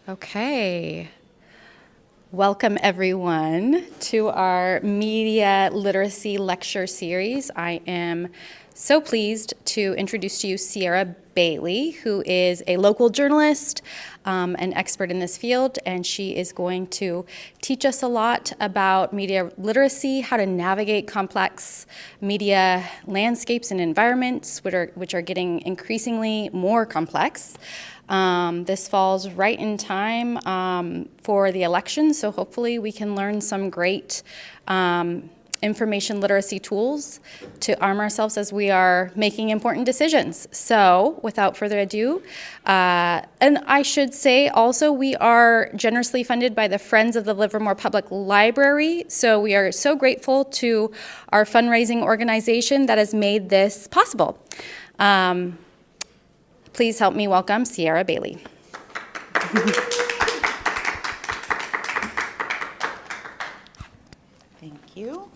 Okay. Welcome, everyone, to our media literacy lecture series. I am so pleased to introduce to you Cierra Bailey, who is a local journalist, an expert in this field, and she is going to teach us a lot about media literacy, how to navigate complex media landscapes and environments, which are getting increasingly more complex. This falls right in time for the election, so hopefully we can learn some great information literacy tools to arm ourselves as we are making important decisions. So without further ado, and I should say also we are generously funded by the Friends of the Livermore Public Library, so we are so grateful to our fundraising organization that has made this possible. Please help me welcome Cierra Bailey. Thank you.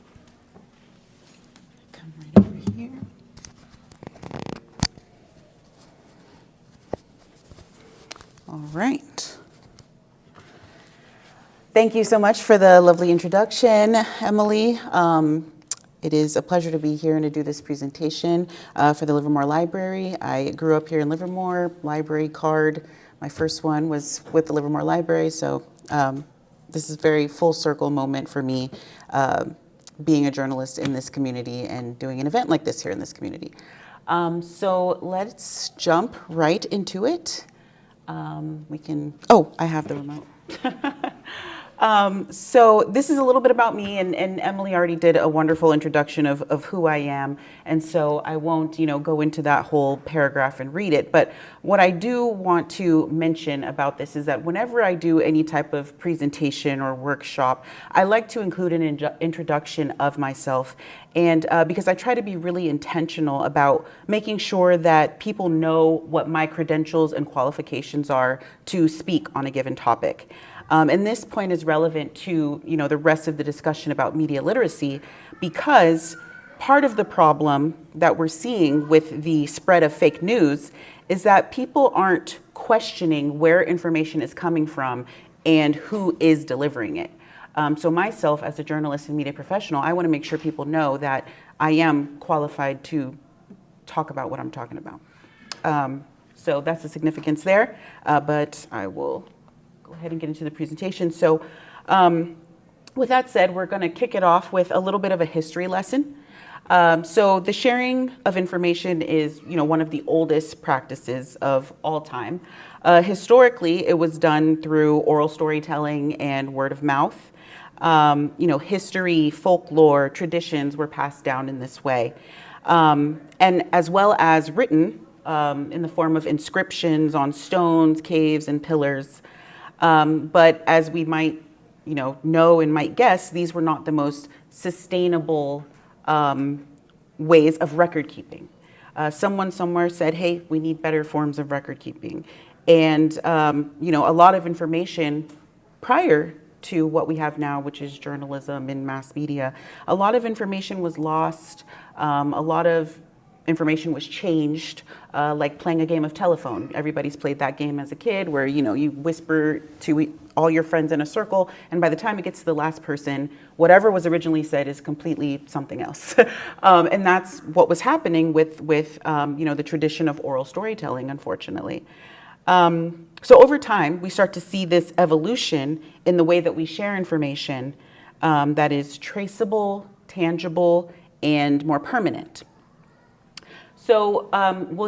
Come right over here. All right. Thank you so much for the lovely introduction, Emily. It is a pleasure to be here and to do this presentation for the Livermore Library. I grew up here in Livermore, library card. My first one was with the Livermore Library, so this is a very full circle moment for me being a journalist in this community and doing an event like this here in this community. So let's jump right into it. I have the remote. So this is a little bit about me, and Emily already did a wonderful introduction of who I am, and so I won't, go into that whole paragraph and read it. But what I do want to mention about this is that whenever I do any type of presentation or workshop, I like to include an introduction of myself, and because I try to be really intentional about making sure that people know what my credentials and qualifications are to speak on a given topic. And this point is relevant to, the rest of the discussion about media literacy, because part of the problem that we're seeing with the spread of fake news is that people aren't questioning where information is coming from and who is delivering it. So myself, as a journalist and media professional, I want to make sure people know that I am qualified to talk about what I'm talking about. So that's the significance there, but I will go ahead and get into the presentation. So with that said, we're going to kick it off with a little bit of a history lesson. So the sharing of information is, one of the oldest practices of all time. Historically, it was done through oral storytelling and word of mouth. History, folklore, traditions were passed down in this way. And as well as written in the form of inscriptions on stones, caves, and pillars. But as we might, know and might guess, these were not the most sustainable ways of record keeping. Someone somewhere said, hey, we need better forms of record keeping. And, a lot of information prior to what we have now, which is journalism and mass media, a lot of information was lost. A lot of information was changed, like playing a game of telephone. Everybody's played that game as a kid where, you whisper to all your friends in a circle, and by the time it gets to the last person, whatever was originally said is completely something else. And that's what was happening with the tradition of oral storytelling, unfortunately. So over time, we start to see this evolution in the way that we share information that is traceable, tangible, and more permanent. So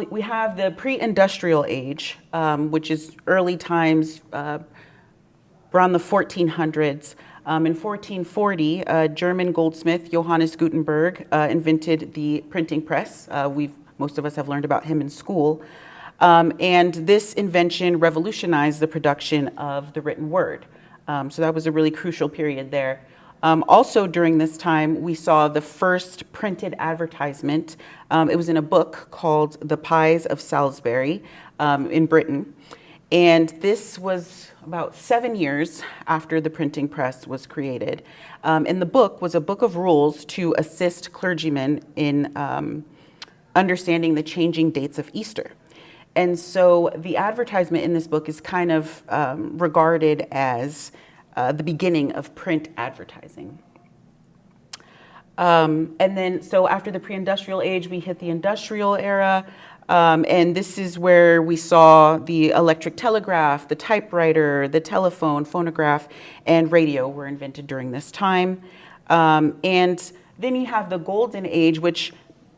we have the pre-industrial age, which is early times, around the 1400s. In 1440, German goldsmith Johannes Gutenberg invented the printing press. Most of us have learned about him in school. And this invention revolutionized the production of the written word. So that was a really crucial period there. Also during this time, we saw the first printed advertisement. It was in a book called The Pies of Salisbury in Britain. And this was about 7 years after the printing press was created. And the book was a book of rules to assist clergymen in understanding the changing dates of Easter. And so the advertisement in this book is kind of regarded as the beginning of print advertising. And then, so after the pre-industrial age, we hit the industrial era. And this is where we saw the electric telegraph, the typewriter, the telephone, phonograph, and radio were invented during this time. And then you have the golden age, which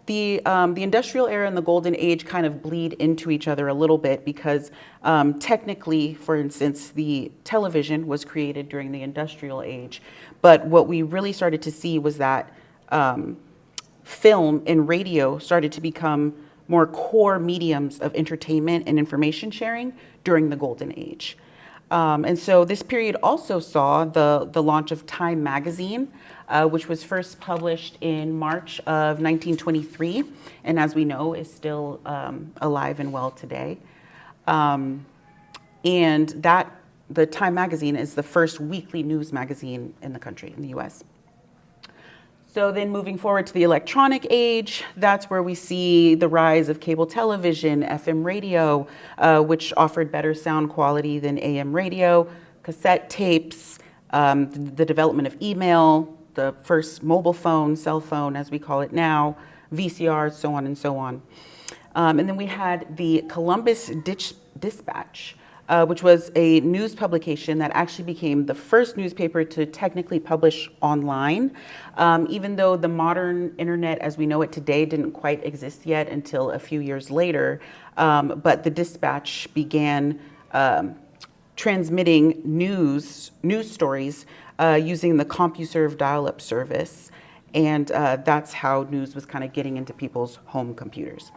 the industrial era and the golden age kind of bleed into each other a little bit because technically, for instance, the television was created during the industrial age. But what we really started to see was that film and radio started to become more core mediums of entertainment and information sharing during the golden age. And so this period also saw the launch of Time magazine, which was first published in March of 1923, and as we know, is still alive and well today. And the Time magazine is the first weekly news magazine in the country, in the US. So then moving forward to the electronic age, that's where we see the rise of cable television, FM radio, which offered better sound quality than AM radio, cassette tapes, the development of email, the first mobile phone, cell phone, as we call it now, VCR, so on and so on. And then we had the Columbus Dispatch, which was a news publication that actually became the first newspaper to technically publish online, even though the modern internet as we know it today didn't quite exist yet until a few years later. But the Dispatch began transmitting news stories using the CompuServe dial-up service. And that's how news was kind of getting into people's home computers.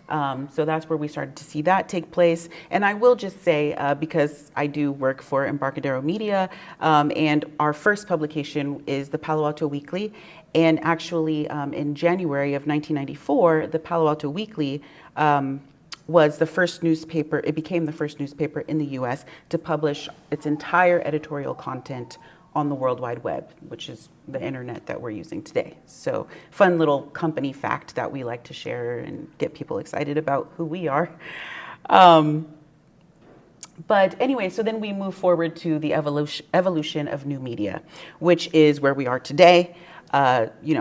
So that's where we started to see that take place. And I will just say, because I do work for Embarcadero Media, and our first publication is the Palo Alto Weekly. And actually, in January of 1994, the Palo Alto Weekly was the first newspaper, it became the first newspaper in the US to publish its entire editorial content on the World Wide Web, which is the internet that we're using today. So fun little company fact that we like to share and get people excited about who we are. But anyway, so then we move forward to the evolution of new media, which is where we are today.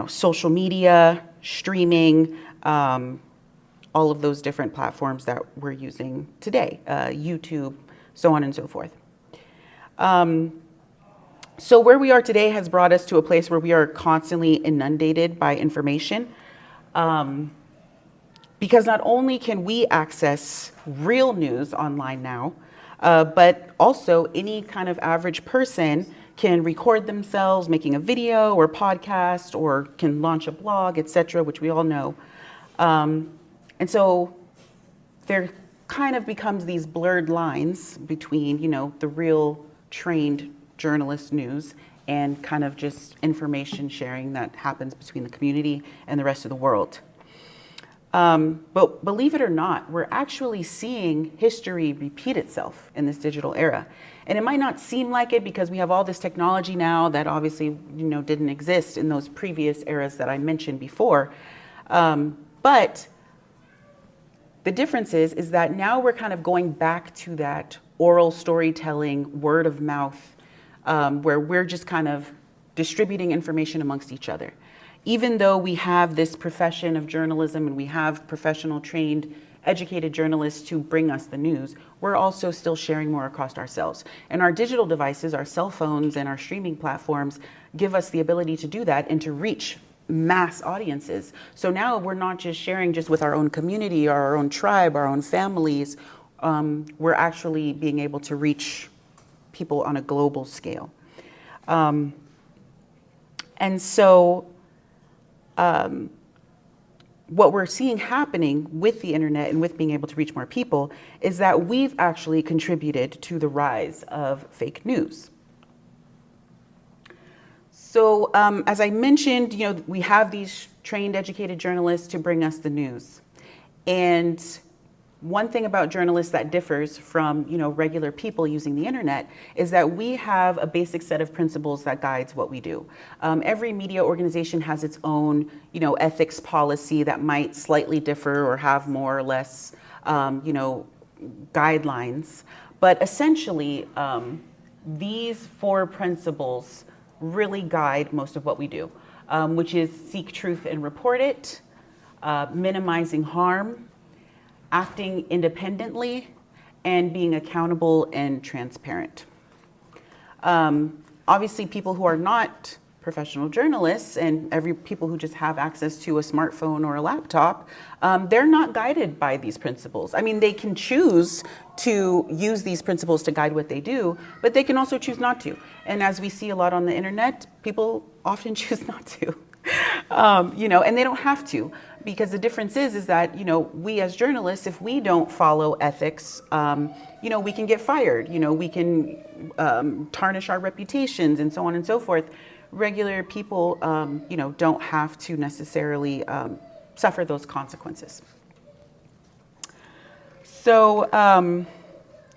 Social media, streaming, all of those different platforms that we're using today, YouTube, so on and so forth. So where we are today has brought us to a place where we are constantly inundated by information. Because not only can we access real news online now, but also any kind of average person can record themselves making a video or podcast or can launch a blog, etc., which we all know. And so there kind of becomes these blurred lines between, the real trained journalist news and kind of just information sharing that happens between the community and the rest of the world. But believe it or not, we're actually seeing history repeat itself in this digital era. And it might not seem like it because we have all this technology now that obviously, didn't exist in those previous eras that I mentioned before. But the difference is that now we're kind of going back to that oral storytelling, word of mouth, where we're just kind of distributing information amongst each other. Even though we have this profession of journalism and we have professional, trained, educated journalists to bring us the news, we're also still sharing more across ourselves. And our digital devices, our cell phones and our streaming platforms give us the ability to do that and to reach mass audiences. So now we're not just sharing just with our own community or our own tribe, our own families. We're actually being able to reach people on a global scale. And so what we're seeing happening with the internet and with being able to reach more people is that we've actually contributed to the rise of fake news. So as I mentioned, we have these trained, educated journalists to bring us the news. And one thing about journalists that differs from, regular people using the internet is that we have a basic set of principles that guides what we do. Every media organization has its own, ethics policy that might slightly differ or have more or less guidelines. But essentially, these four principles really guide most of what we do, which is seek truth and report it, minimizing harm, acting independently, and being accountable and transparent. Obviously, people who are not professional journalists and people who just have access to a smartphone or a laptop, they're not guided by these principles. I mean, they can choose to use these principles to guide what they do, but they can also choose not to. And as we see a lot on the internet, people often choose not to. And they don't have to, because the difference is that, we as journalists, if we don't follow ethics, we can get fired, we can tarnish our reputations and so on and so forth. Regular people, don't have to necessarily suffer those consequences. So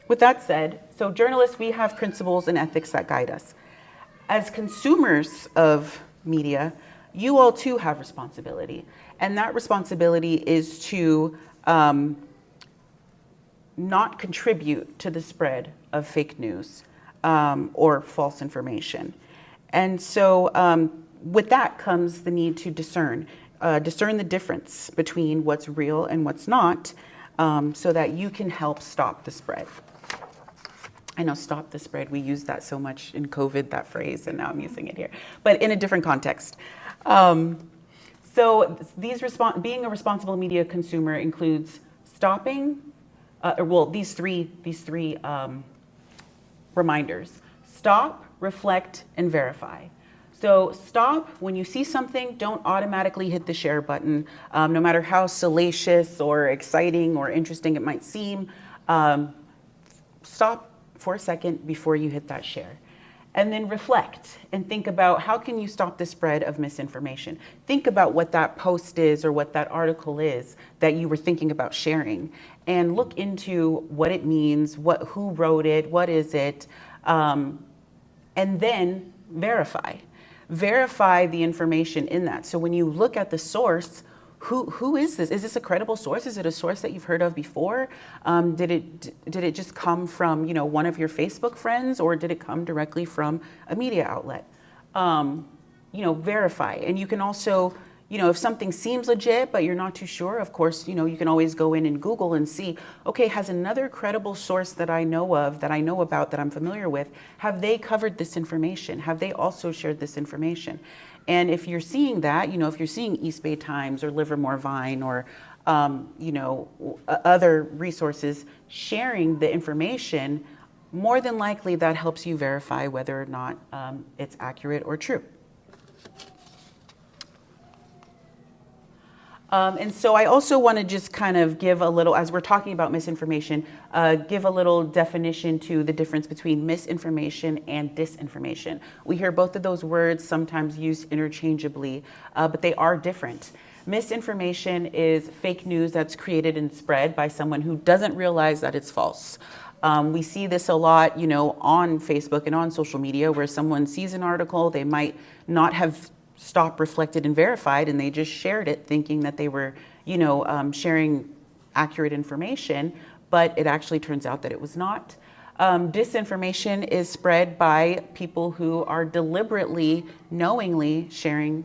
with that said, so journalists, we have principles and ethics that guide us. As consumers of media, you all too have responsibility. And that responsibility is to not contribute to the spread of fake news or false information. And so with that comes the need to discern the difference between what's real and what's not, so that you can help stop the spread. I know, stop the spread, we use that so much in COVID, that phrase, and now I'm using it here, but in a different context. So being a responsible media consumer includes stopping, these three reminders: stop, reflect, and verify. So stop, when you see something, don't automatically hit the share button, no matter how salacious or exciting or interesting it might seem. Stop for a second before you hit that share. And then reflect and think about, how can you stop the spread of misinformation? Think about what that post is or what that article is that you were thinking about sharing, and look into what it means, who wrote it, what is it, and then verify. Verify the information in that. So when you look at the source, who is this? Is this a credible source? Is it a source that you've heard of before? Did it just come from one of your Facebook friends, or did it come directly from a media outlet? Verify. And you can also, if something seems legit but you're not too sure, of course, you can always go in and Google and see, okay, has another credible source that I know of, that I know about, that I'm familiar with, have they covered this information? Have they also shared this information? And if you're seeing that, if you're seeing East Bay Times or Livermore Vine or, other resources sharing the information, more than likely that helps you verify whether or not it's accurate or true. And so I also want to just kind of give a little, as we're talking about misinformation, give a little definition to the difference between misinformation and disinformation. We hear both of those words sometimes used interchangeably, but they are different. Misinformation is fake news that's created and spread by someone who doesn't realize that it's false. We see this a lot, on Facebook and on social media, where someone sees an article, they might not have stopped, reflected, and verified, and they just shared it thinking that they were, sharing accurate information, but it actually turns out that it was not. Disinformation is spread by people who are deliberately, knowingly sharing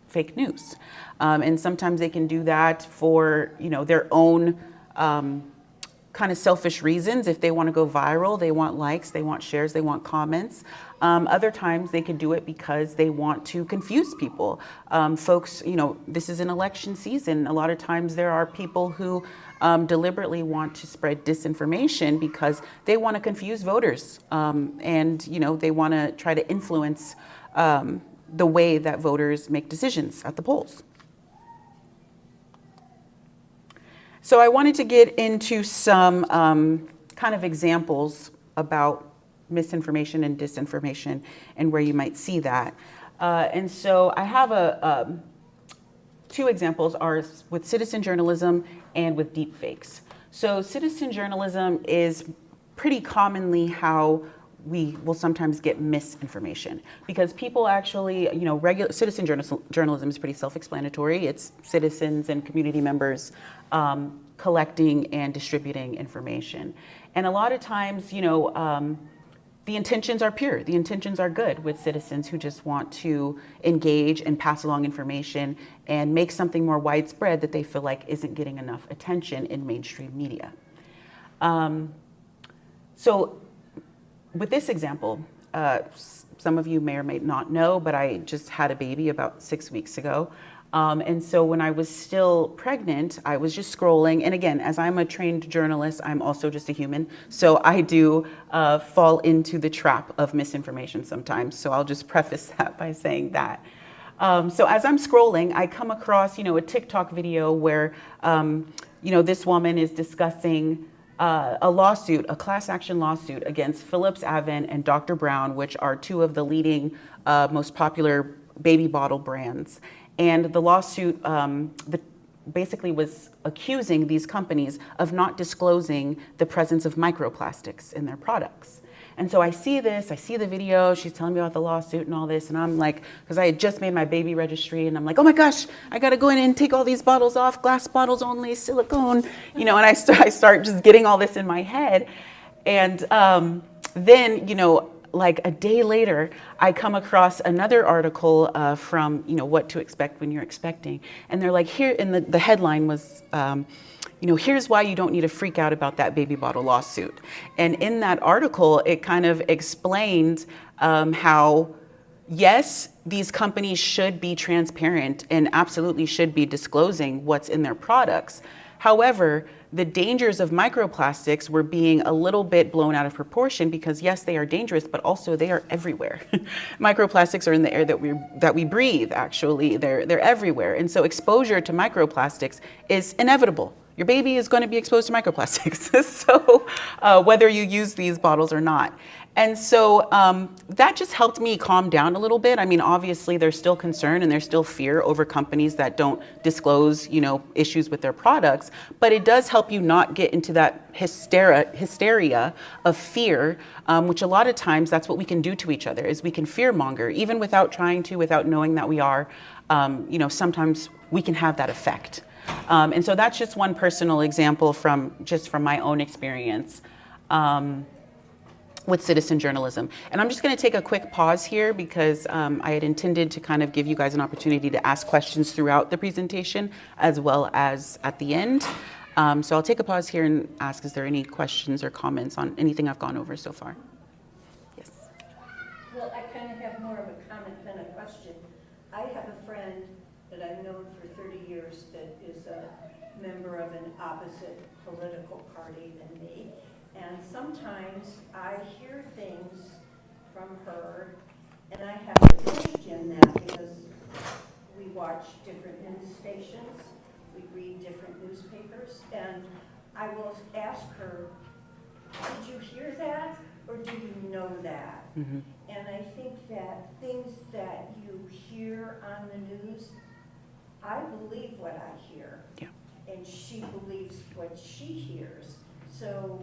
fake news. And sometimes they can do that for, their own kind of selfish reasons. If they want to go viral, they want likes, they want shares, they want comments. Other times they can do it because they want to confuse people. Folks, this is an election season. A lot of times there are people who deliberately want to spread disinformation because they want to confuse voters. And they want to try to influence the way that voters make decisions at the polls. So I wanted to get into some kind of examples about misinformation and disinformation and where you might see that. And so I have two examples are with citizen journalism and with deepfakes. So citizen journalism is pretty commonly how we will sometimes get misinformation, because people actually, regular citizen journalism is pretty self-explanatory. It's citizens and community members collecting and distributing information. And a lot of times, the intentions are pure. The intentions are good with citizens who just want to engage and pass along information and make something more widespread that they feel like isn't getting enough attention in mainstream media. So with this example, some of you may or may not know, but I just had a baby about 6 weeks ago. And so when I was still pregnant, I was just scrolling. And again, as I'm a trained journalist, I'm also just a human. So I do fall into the trap of misinformation sometimes. So I'll just preface that by saying that. So as I'm scrolling, I come across, a TikTok video where, this woman is discussing a lawsuit, a class action lawsuit against Phillips Avent and Dr. Brown, which are two of the leading, most popular baby bottle brands. And the lawsuit basically was accusing these companies of not disclosing the presence of microplastics in their products. And so I see the video, she's telling me about the lawsuit and all this, and I'm like, because I had just made my baby registry, and I'm like, oh my gosh, I gotta go in and take all these bottles off, glass bottles only, silicone, and I start just getting all this in my head. And then, like a day later, I come across another article from, what to expect when you're expecting. And they're like, here, and the headline was, here's why you don't need to freak out about that baby bottle lawsuit. And in that article, it kind of explained how, yes, these companies should be transparent and absolutely should be disclosing what's in their products. However, the dangers of microplastics were being a little bit blown out of proportion because yes, they are dangerous, but also they are everywhere. Microplastics are in the air that we breathe, actually. They're everywhere. And so exposure to microplastics is inevitable. Your baby is going to be exposed to microplastics, so whether you use these bottles or not. And so that just helped me calm down a little bit. I mean, obviously there's still concern and there's still fear over companies that don't disclose, issues with their products, but it does help you not get into that hysteria of fear, which a lot of times that's what we can do to each other, is we can fear monger, even without trying to, without knowing that we are, sometimes we can have that effect. And so that's just one personal example from my own experience. With citizen journalism. And I'm just going to take a quick pause here because I had intended to kind of give you guys an opportunity to ask questions throughout the presentation as well as at the end. So I'll take a pause here and ask, is there any questions or comments on anything I've gone over so far? Yes. Well, I kind of have more of a comment than a question. I have a friend that I've known for 30 years that is a member of an opposite political party than me. And sometimes I hear things from her, and I have to question that because we watch different news stations, we read different newspapers, and I will ask her, did you hear that, or do you know that? Mm-hmm. And I think that things that you hear on the news, I believe what I hear, yeah. And she believes what she hears. So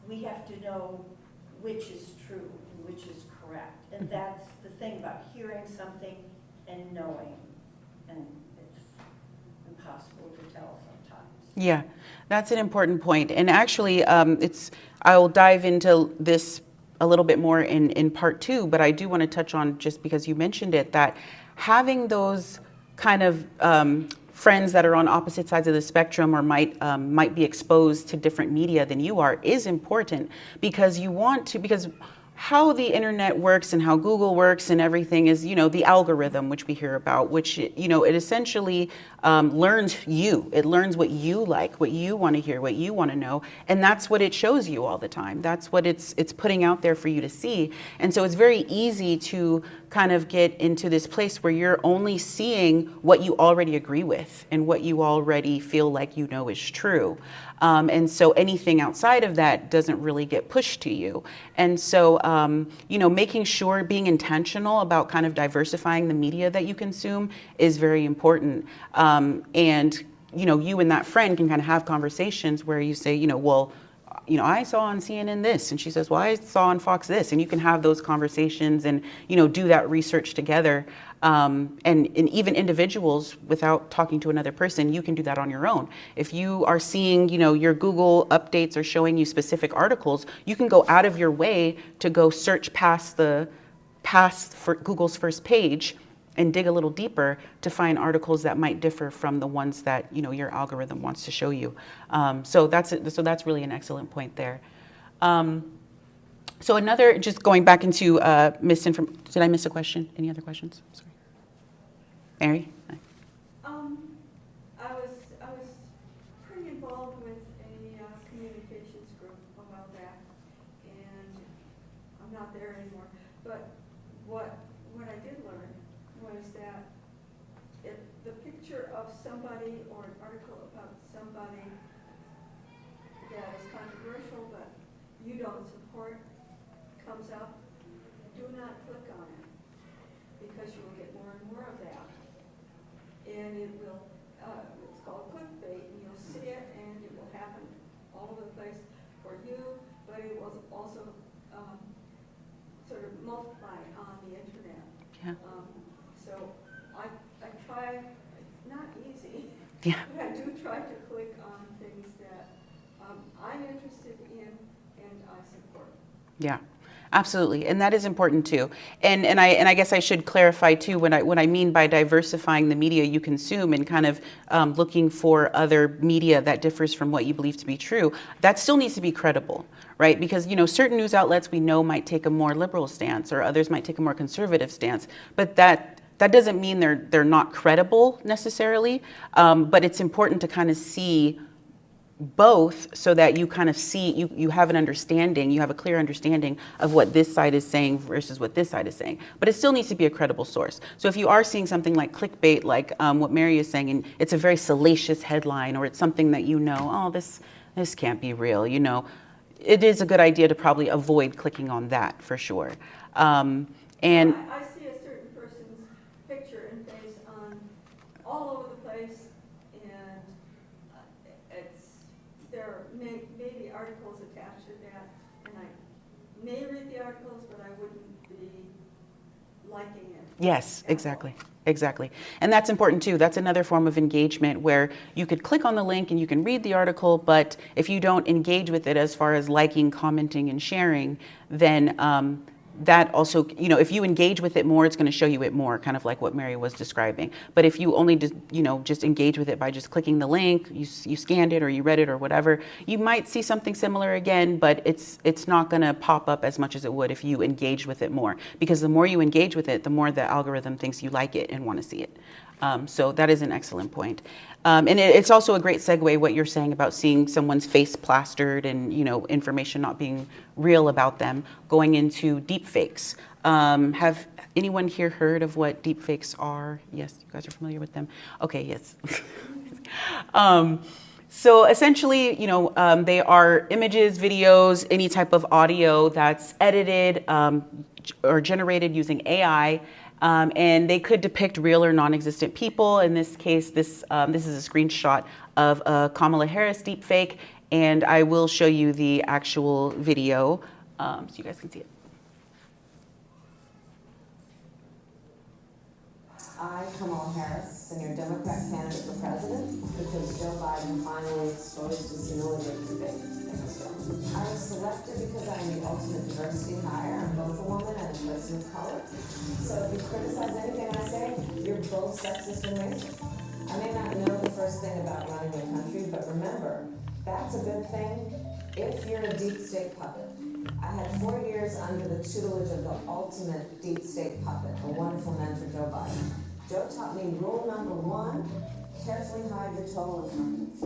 we have to know which is true and which is correct. And that's the thing about hearing something and knowing. And it's impossible to tell sometimes. Yeah, that's an important point. And actually, I'll dive into this a little bit more in part 2, but I do want to touch on, just because you mentioned it, that having those kind of friends that are on opposite sides of the spectrum or might be exposed to different media than you are is important, because because how the internet works and how Google works and everything is, the algorithm, which we hear about, which, it essentially learns you. It learns what you like, what you want to hear, what you want to know. And that's what it shows you all the time. That's what it's putting out there for you to see. And so it's very easy to kind of get into this place where you're only seeing what you already agree with and what you already feel like is true. And so anything outside of that doesn't really get pushed to you. And so, making sure, being intentional about kind of diversifying the media that you consume is very important. And, you and that friend can kind of have conversations where you say, well, I saw on CNN this, and she says, well, I saw on Fox this, and you can have those conversations and, do that research together. And even individuals, without talking to another person, you can do that on your own. If you are seeing, your Google updates are showing you specific articles, you can go out of your way to go search past for Google's first page and dig a little deeper to find articles that might differ from the ones that your algorithm wants to show you. So that's really an excellent point there. So another, just going back into misinformation. Did I miss a question? Any other questions? Sorry. Mary? Hi. I was pretty involved with a communications group a while back, and I'm not there anymore. But what I did learn was that if the picture of somebody or an article about somebody that is controversial but you don't support comes up, do not click on it, because you will get more and more of that. And it will, it's called clickbait, and you'll see it, and it will happen all over the place for you, but it will also sort of multiply on the internet. Yeah. So I try, it's not easy, Yeah. but I do try to click on things that I'm interested in and I support. Yeah. Absolutely, and that is important too. And I guess I should clarify too, when I mean by diversifying the media you consume and kind of looking for other media that differs from what you believe to be true, that still needs to be credible, right? Because certain news outlets we know might take a more liberal stance, or others might take a more conservative stance, but that doesn't mean they're not credible necessarily. But it's important to kind of see both, so that you kind of see, you have an understanding, you have a clear understanding of what this side is saying versus what this side is saying. But it still needs to be a credible source. So if you are seeing something like clickbait, like what Mary is saying, and it's a very salacious headline, or it's something that oh, this can't be real, it is a good idea to probably avoid clicking on that for sure. And I see a certain person's picture and face on all over the place, and there may be articles attached to that, and I may read the articles, but I wouldn't be liking it. yes, exactly. Exactly. And that's important too. That's another form of engagement, where you could click on the link and you can read the article, but if you don't engage with it as far as liking, commenting, and sharing, then that also, if you engage with it more, it's going to show you it more, kind of like what Mary was describing. But if you only just engage with it by just clicking the link, you scanned it or you read it or whatever, you might see something similar again, but it's not going to pop up as much as it would if you engage with it more. Because the more you engage with it, the more the algorithm thinks you like it and want to see it. So that is an excellent point. And it's also a great segue, what you're saying about seeing someone's face plastered and, information not being real about them, going into deep fakes. Have anyone here heard of what deep fakes are? Yes, you guys are familiar with them? Okay, yes. So essentially, they are images, videos, any type of audio that's edited or generated using AI. And they could depict real or non-existent people. In this case, this is a screenshot of a Kamala Harris deepfake, and I will show you the actual video so you guys can see it. I, Kamala Harris, senior Democrat candidate for president, because Joe Biden finally exposed his humility of debate. I was selected because I am the ultimate diversity hire. I'm both a woman and a person of color. So if you criticize anything I say, you're both sexist and racist. I may not know the first thing about running the country, but remember, that's a good thing if you're a deep state puppet. I had 4 years under the tutelage of the ultimate deep state puppet, a wonderful mentor, Joe Biden. Joe taught me rule number 1, carefully hide your total importance.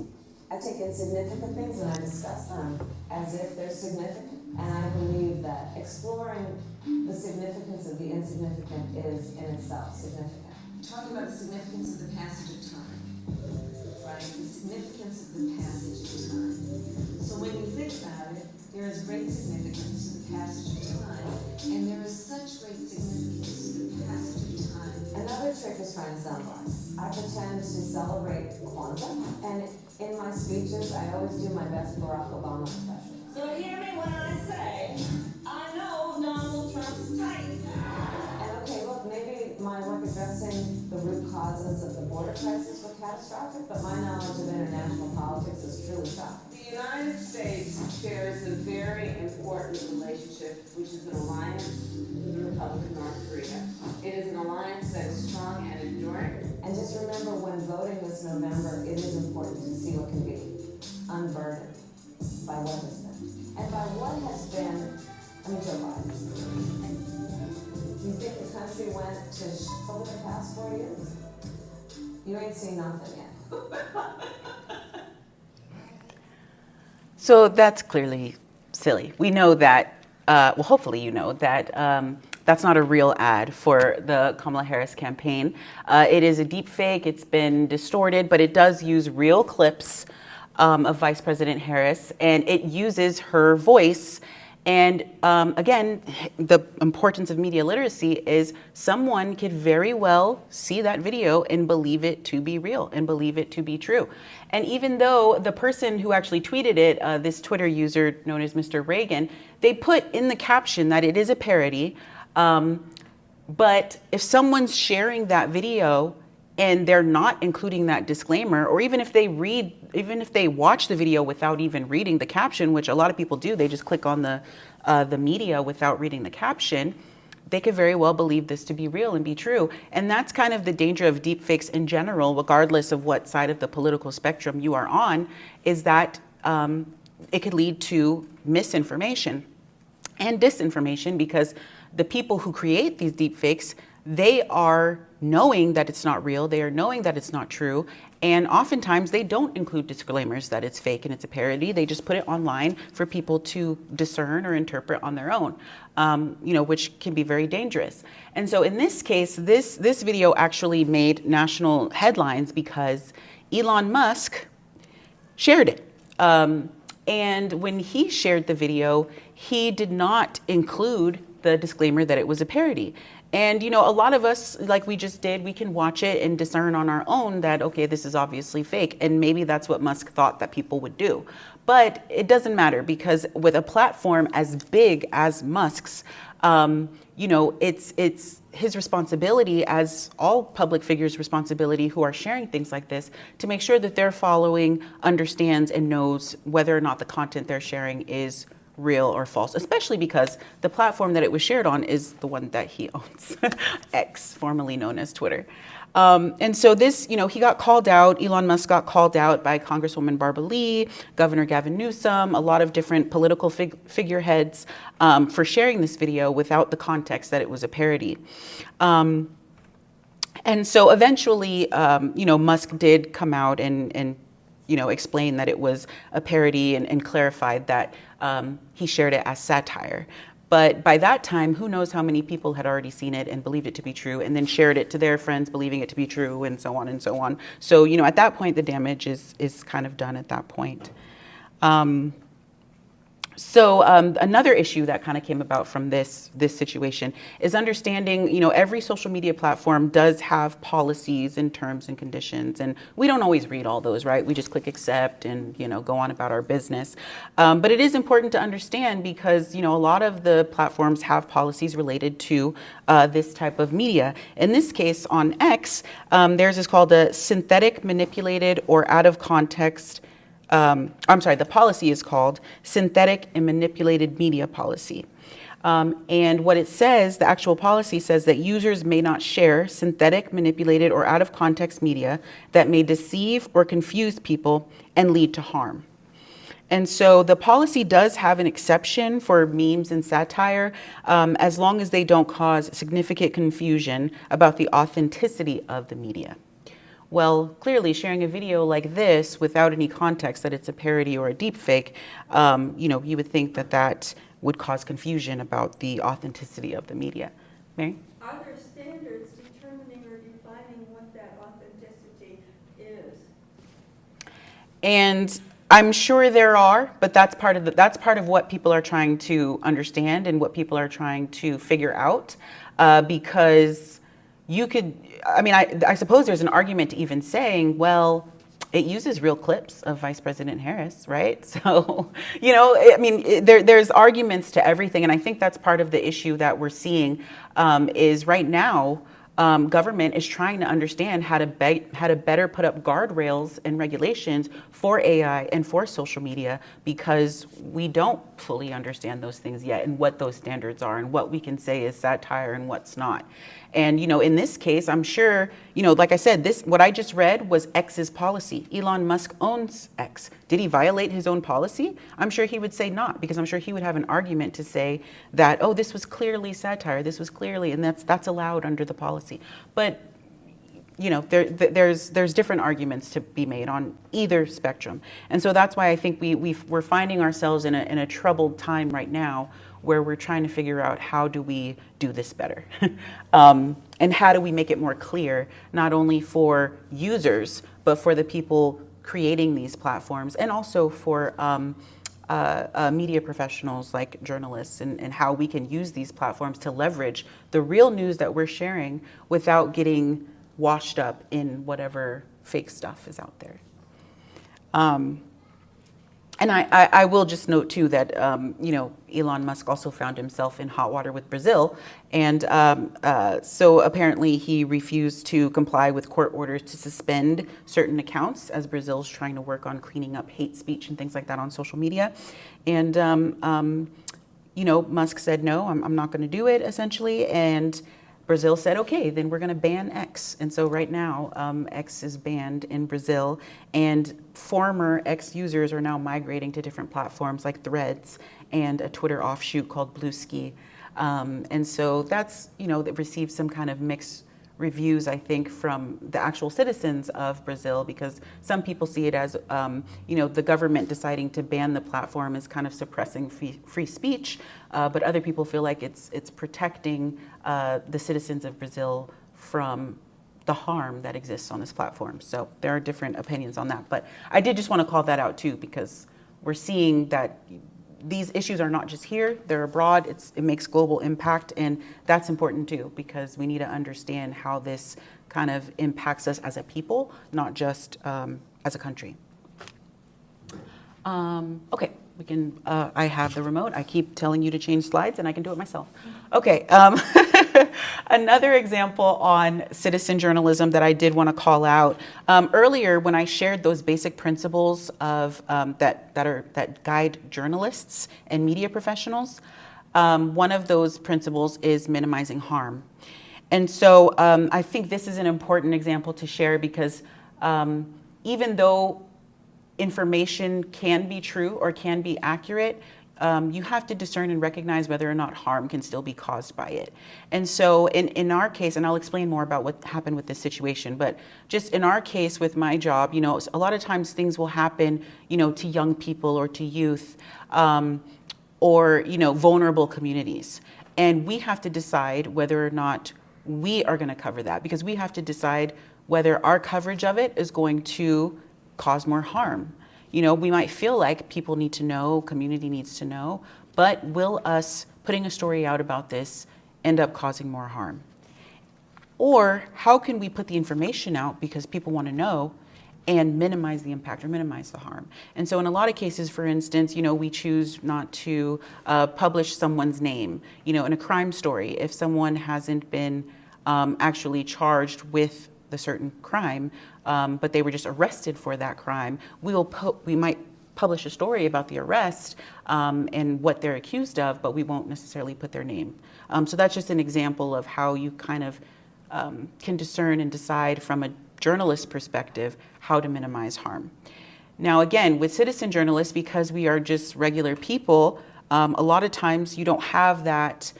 I take insignificant things and I discuss them as if they're significant. And I believe that exploring the significance of the insignificant is in itself significant. Talking about the significance of the passage of time, right? The significance of the passage of time. So when you think about it, there is great significance to the passage of time, and there is such great significance to the passage of time. Another trick is trying to sound wise. I pretend to celebrate Kwanzaa, and in my speeches, I always do my best Barack Obama impression. climate crisis were catastrophic, but my knowledge of international politics is truly shocking. The United States shares a very important relationship, which is an alliance with the Republic of North Korea. It is an alliance that is strong and enduring. And just remember, when voting this November, it is important to see what can be unburdened by what has been. And by what has been, Joe Biden. You think the country went to over the past 4 years? You ain't seen nothing yet. So that's clearly silly. We know that, well, hopefully you know that that's not a real ad for the Kamala Harris campaign. It is a deep fake. It's been distorted, but it does use real clips of Vice President Harris, and it uses her voice. And again, the importance of media literacy is someone could very well see that video and believe it to be real and believe it to be true. And even though the person who actually tweeted it, this Twitter user known as Mr. Reagan, they put in the caption that it is a parody. But if someone's sharing that video and they're not including that disclaimer, or even if they watch the video without even reading the caption, which a lot of people do, they just click on the media without reading the caption, they could very well believe this to be real and be true. And that's kind of the danger of deepfakes in general, regardless of what side of the political spectrum you are on, is that it could lead to misinformation and disinformation, because the people who create these deepfakes, they are knowing that it's not real, they are knowing that it's not true, and oftentimes they don't include disclaimers that it's fake and it's a parody. They just put it online for people to discern or interpret on their own, which can be very dangerous. And so in this case, this video actually made national headlines because Elon Musk shared it. And when he shared the video, he did not include the disclaimer that it was a parody. And, a lot of us, like we just did, we can watch it and discern on our own that, okay, this is obviously fake. And maybe that's what Musk thought that people would do. But it doesn't matter, because with a platform as big as Musk's, it's his responsibility, as all public figures' responsibility who are sharing things like this, to make sure that their following understands and knows whether or not the content they're sharing is real or false, especially because the platform that it was shared on is the one that he owns, X, formerly known as Twitter. And so this, he got called out, Elon Musk got called out by Congresswoman Barbara Lee, Governor Gavin Newsom, a lot of different political figureheads for sharing this video without the context that it was a parody. And so eventually, Musk did come out and explain that it was a parody and clarified that he shared it as satire. But by that time, who knows how many people had already seen it and believed it to be true, and then shared it to their friends believing it to be true, and so on and so on. So, at that point, the damage is kind of done at that point. So another issue that kind of came about from this situation is understanding, every social media platform does have policies and terms and conditions, and we don't always read all those, right? We just click accept and, go on about our business. But it is important to understand because, a lot of the platforms have policies related to this type of media. In this case, on X, theirs is called a synthetic, manipulated, or out of context. The policy is called Synthetic and Manipulated Media Policy. And what it says, the actual policy says that users may not share synthetic, manipulated, or out of context media that may deceive or confuse people and lead to harm. And so the policy does have an exception for memes and satire, as long as they don't cause significant confusion about the authenticity of the media. Well, clearly sharing a video like this without any context that it's a parody or a deepfake, you would think that would cause confusion about the authenticity of the media. Mary? Are there standards determining or defining what that authenticity is? And I'm sure there are, but that's part of what people are trying to understand and what people are trying to figure out, because you could, I suppose there's an argument to even saying, well, it uses real clips of Vice President Harris, right? So, there's arguments to everything. And I think that's part of the issue that we're seeing is right now, government is trying to understand how to better put up guardrails and regulations for AI and for social media, because we don't fully understand those things yet and what those standards are and what we can say is satire and what's not. And, in this case, I'm sure, like I said, what I just read was X's policy. Elon Musk owns X. Did he violate his own policy? I'm sure he would say not, because I'm sure he would have an argument to say that, oh, this was clearly satire. This was clearly, and that's allowed under the policy. But, there's different arguments to be made on either spectrum. And so that's why I think we're finding ourselves in a troubled time right now, where we're trying to figure out how do we do this better, and how do we make it more clear, not only for users, but for the people creating these platforms, and also for media professionals like journalists, and how we can use these platforms to leverage the real news that we're sharing without getting washed up in whatever fake stuff is out there. And I will just note too that Elon Musk also found himself in hot water with Brazil, and so apparently he refused to comply with court orders to suspend certain accounts, as Brazil's trying to work on cleaning up hate speech and things like that on social media. And Musk said no, I'm not going to do it, essentially, and Brazil said, okay, then we're going to ban X. And so right now, X is banned in Brazil, and former X users are now migrating to different platforms like Threads and a Twitter offshoot called Bluesky. And so that's, that received some kind of mixed reviews, I think, from the actual citizens of Brazil, because some people see it as, the government deciding to ban the platform is kind of suppressing free speech, but other people feel like it's protecting the citizens of Brazil from the harm that exists on this platform. So there are different opinions on that, but I did just want to call that out too, because we're seeing that these issues are not just here, they're abroad, it makes global impact, and that's important too, because we need to understand how this kind of impacts us as a people, not just as a country. Okay, we can, I have the remote. I keep telling you to change slides and I can do it myself. Okay, another example on citizen journalism that I did want to call out. Earlier, when I shared those basic principles of that guide journalists and media professionals, one of those principles is minimizing harm. And so I think this is an important example to share, because even though information can be true or can be accurate, you have to discern and recognize whether or not harm can still be caused by it. And so in our case, and I'll explain more about what happened with this situation, but just in our case with my job, a lot of times things will happen, to young people or to youth, or, vulnerable communities. And we have to decide whether or not we are going to cover that, because we have to decide whether our coverage of it is going to cause more harm. We might feel like people need to know, community needs to know, but will us putting a story out about this end up causing more harm? Or how can we put the information out because people want to know and minimize the impact or minimize the harm? And so in a lot of cases, for instance, we choose not to publish someone's name. In a crime story, if someone hasn't been actually charged with the certain crime, but they were just arrested for that crime, we might publish a story about the arrest and what they're accused of, but we won't necessarily put their name. So that's just an example of how you kind of can discern and decide from a journalist perspective how to minimize harm. Now, again, with citizen journalists, because we are just regular people, a lot of times you don't have that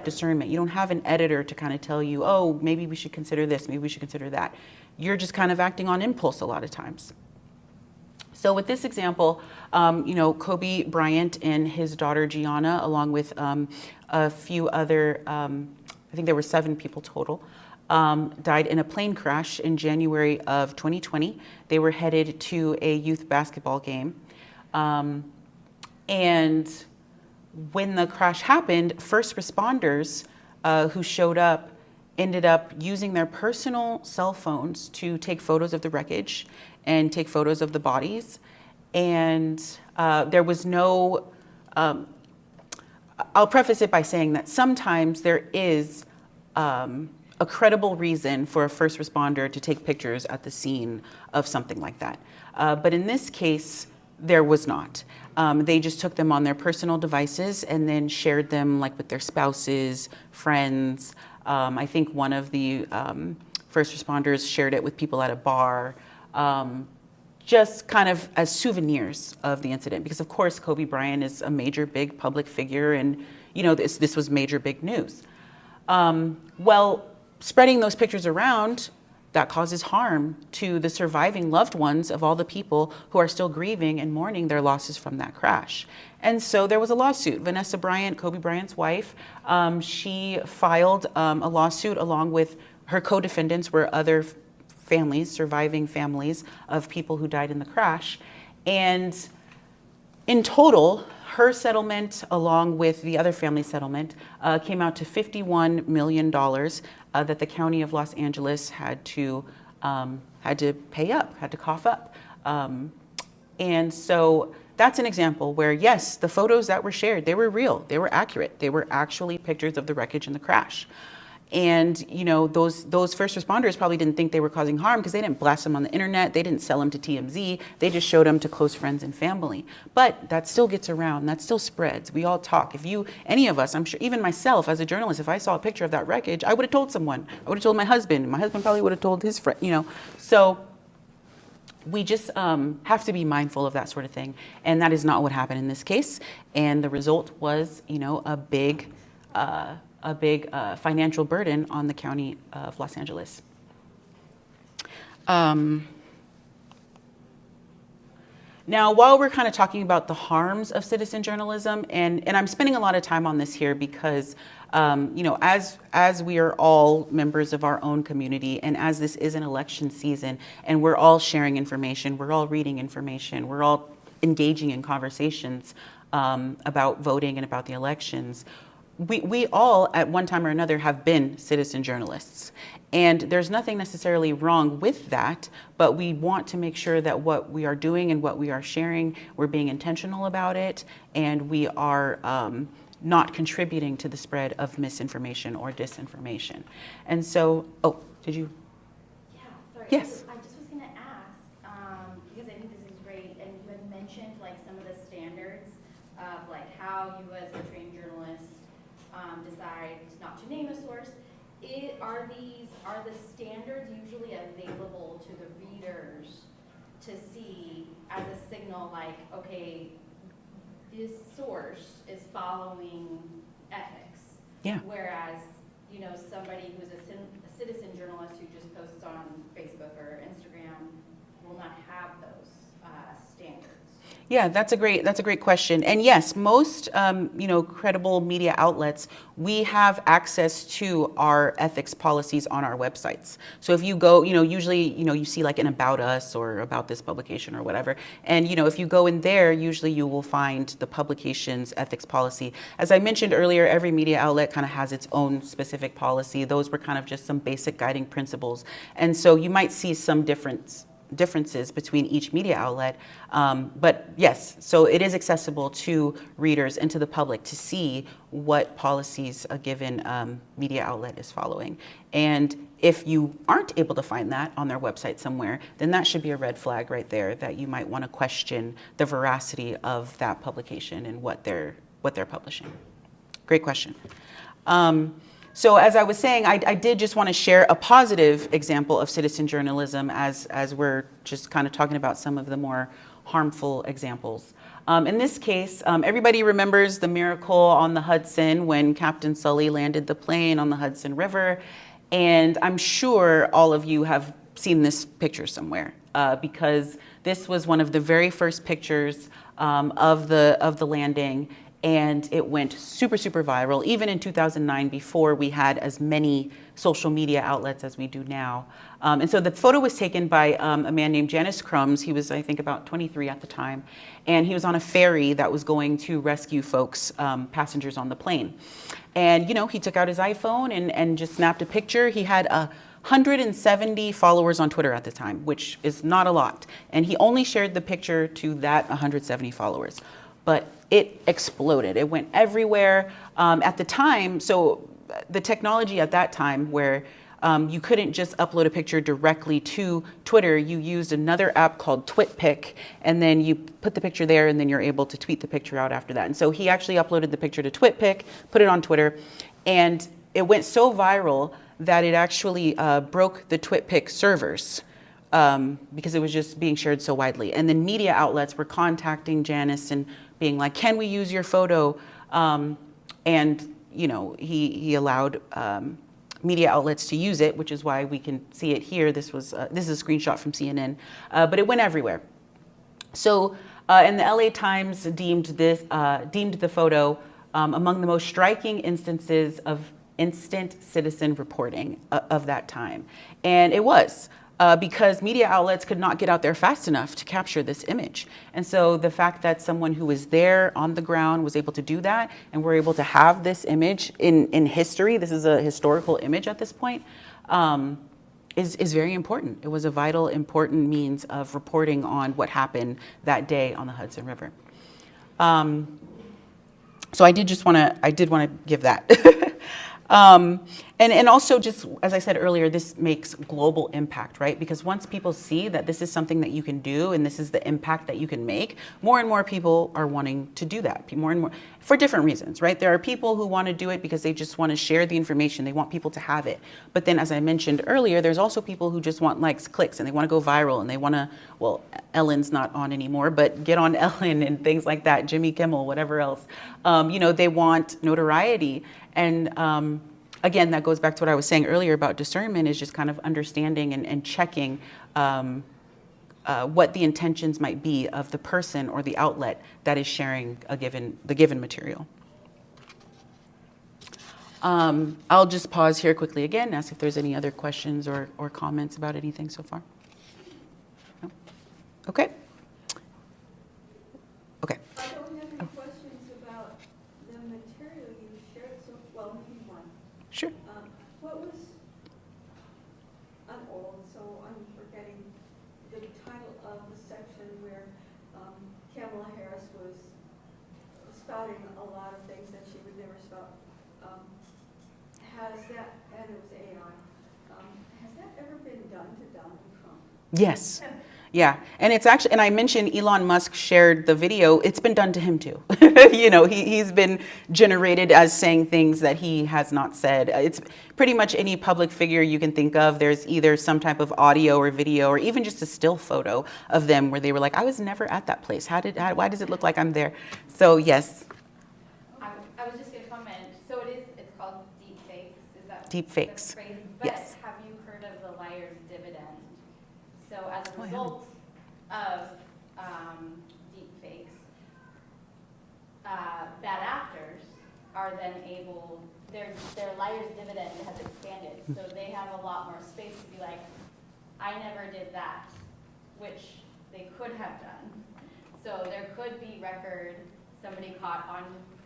discernment. You don't have an editor to kind of tell you, oh, maybe we should consider this, maybe we should consider that. You're just kind of acting on impulse a lot of times. So with this example, Kobe Bryant and his daughter Gianna, along with a few other, I think there were 7 people total, died in a plane crash in January of 2020. They were headed to a youth basketball game. And when the crash happened, first responders who showed up ended up using their personal cell phones to take photos of the wreckage and take photos of the bodies. And there was no, I'll preface it by saying that sometimes there is a credible reason for a first responder to take pictures at the scene of something like that. But in this case, there was not. They just took them on their personal devices and then shared them like with their spouses, friends. I think one of the first responders shared it with people at a bar, just kind of as souvenirs of the incident. Because of course, Kobe Bryant is a major, big public figure, and this was major, big news. Well, spreading those pictures around, that causes harm to the surviving loved ones of all the people who are still grieving and mourning their losses from that crash. And so there was a lawsuit. Vanessa Bryant, Kobe Bryant's wife, she filed a lawsuit along with her co-defendants were other families, surviving families of people who died in the crash. And in total, her settlement, along with the other family settlement, came out to $51 million that the County of Los Angeles had to pay up, had to cough up. And so that's an example where, yes, the photos that were shared, they were real, they were accurate, they were actually pictures of the wreckage and the crash. And those first responders probably didn't think they were causing harm because they didn't blast them on the internet, they didn't sell them to TMZ, they just showed them to close friends and family. But that still gets around, that still spreads. We all talk. Any of us, I'm sure, even myself as a journalist, if I saw a picture of that wreckage, I would have told someone. I would have told my husband. My husband probably would have told his friend. So we just have to be mindful of that sort of thing. And that is not what happened in this case. And the result was, a big financial burden on the County of Los Angeles. Now, while we're kind of talking about the harms of citizen journalism, and I'm spending a lot of time on this here because, as we are all members of our own community, and as this is an election season, and we're all sharing information, we're all reading information, we're all engaging in conversations about voting and about the elections, we all, at one time or another, have been citizen journalists. And there's nothing necessarily wrong with that, but we want to make sure that what we are doing and what we are sharing, we're being intentional about it, and we are not contributing to the spread of misinformation or disinformation. And so, did you? Yeah, sorry. Yes. I just was going to ask, because I think this is great, and you had mentioned some of the standards of how you as a trained journalist decide not to name a source. Are the standards usually available to the readers to see as a signal okay, this source is following ethics? Yeah. Whereas, somebody who's a citizen journalist who just posts on Facebook or Instagram will not have those standards. Yeah, that's a great question. And yes, most credible media outlets, we have access to our ethics policies on our websites. So if you go, usually, you see an about us or about this publication or whatever. And if you go in there, usually you will find the publication's ethics policy. As I mentioned earlier, every media outlet kind of has its own specific policy. Those were kind of just some basic guiding principles. And so you might see some differences between each media outlet, but yes, so it is accessible to readers and to the public to see what policies a given media outlet is following. And if you aren't able to find that on their website somewhere, then that should be a red flag right there that you might want to question the veracity of that publication and what they're publishing. Great question. So as I was saying, I did just want to share a positive example of citizen journalism as we're just kind of talking about some of the more harmful examples. In this case, everybody remembers the miracle on the Hudson when Captain Sully landed the plane on the Hudson River. And I'm sure all of you have seen this picture somewhere because this was one of the very first pictures of the landing. And it went super, super viral, even in 2009, before we had as many social media outlets as we do now. And so the photo was taken by a man named Janice Crumbs. He was, I think, about 23 at the time. And he was on a ferry that was going to rescue folks, passengers on the plane. And, he took out his iPhone and just snapped a picture. He had 170 followers on Twitter at the time, which is not a lot. And he only shared the picture to that 170 followers. But it exploded. It went everywhere. At the time, so the technology at that time where you couldn't just upload a picture directly to Twitter. You used another app called TwitPic, and then you put the picture there, and then you're able to tweet the picture out after that. And so he actually uploaded the picture to TwitPic, put it on Twitter, and it went so viral that it actually broke the TwitPic servers because it was just being shared so widely. And then media outlets were contacting Janice and being like, "Can we use your photo?" And he allowed media outlets to use it, which is why we can see it here. This is a screenshot from CNN, but it went everywhere. So, and the LA Times deemed the photo among the most striking instances of instant citizen reporting of that time, and it was. Because media outlets could not get out there fast enough to capture this image. And so the fact that someone who was there on the ground was able to do that, and we're able to have this image in history, this is a historical image at this point, is very important. It was a vital, important means of reporting on what happened that day on the Hudson River. So I did want to give that. And also, just as I said earlier, this makes global impact, right? Because once people see that this is something that you can do and this is the impact that you can make, more and more people are wanting to do that. More and more, for different reasons, right? There are people who want to do it because they just want to share the information. They want people to have it. But then, as I mentioned earlier, there's also people who just want likes, clicks, and they want to go viral, and they want to, well, Ellen's not on anymore, but get on Ellen and things like that, Jimmy Kimmel, whatever else. They want notoriety. And again, that goes back to what I was saying earlier about discernment, is just kind of understanding and checking what the intentions might be of the person or the outlet that is sharing the given material. I'll just pause here quickly again, ask if there's any other questions or comments about anything so far. No? Okay. Okay. I don't have any questions about the material you shared so well. Maybe one. Sure. What was, I'm old, so I'm forgetting the title of the section where Kamala Harris was spouting a lot of things that she would never spout. Has that, and it was AI, has that ever been done to Donald Trump? Yes. Yeah, and it's actually, and I mentioned Elon Musk shared the video. It's been done to him too. He's been generated as saying things that he has not said. It's pretty much any public figure you can think of. There's either some type of audio or video, or even just a still photo of them where they were like, "I was never at that place. Why does it look like I'm there?" So yes. I was just going to comment. So it's called deep fakes. Is that Deep fakes. the phrase? But Yes. have you heard of the liar's dividend? So as a result of deep fakes, bad actors are then able, their liar's dividend has expanded. So they have a lot more space to be like, "I never did that," which they could have done. So there could be somebody caught on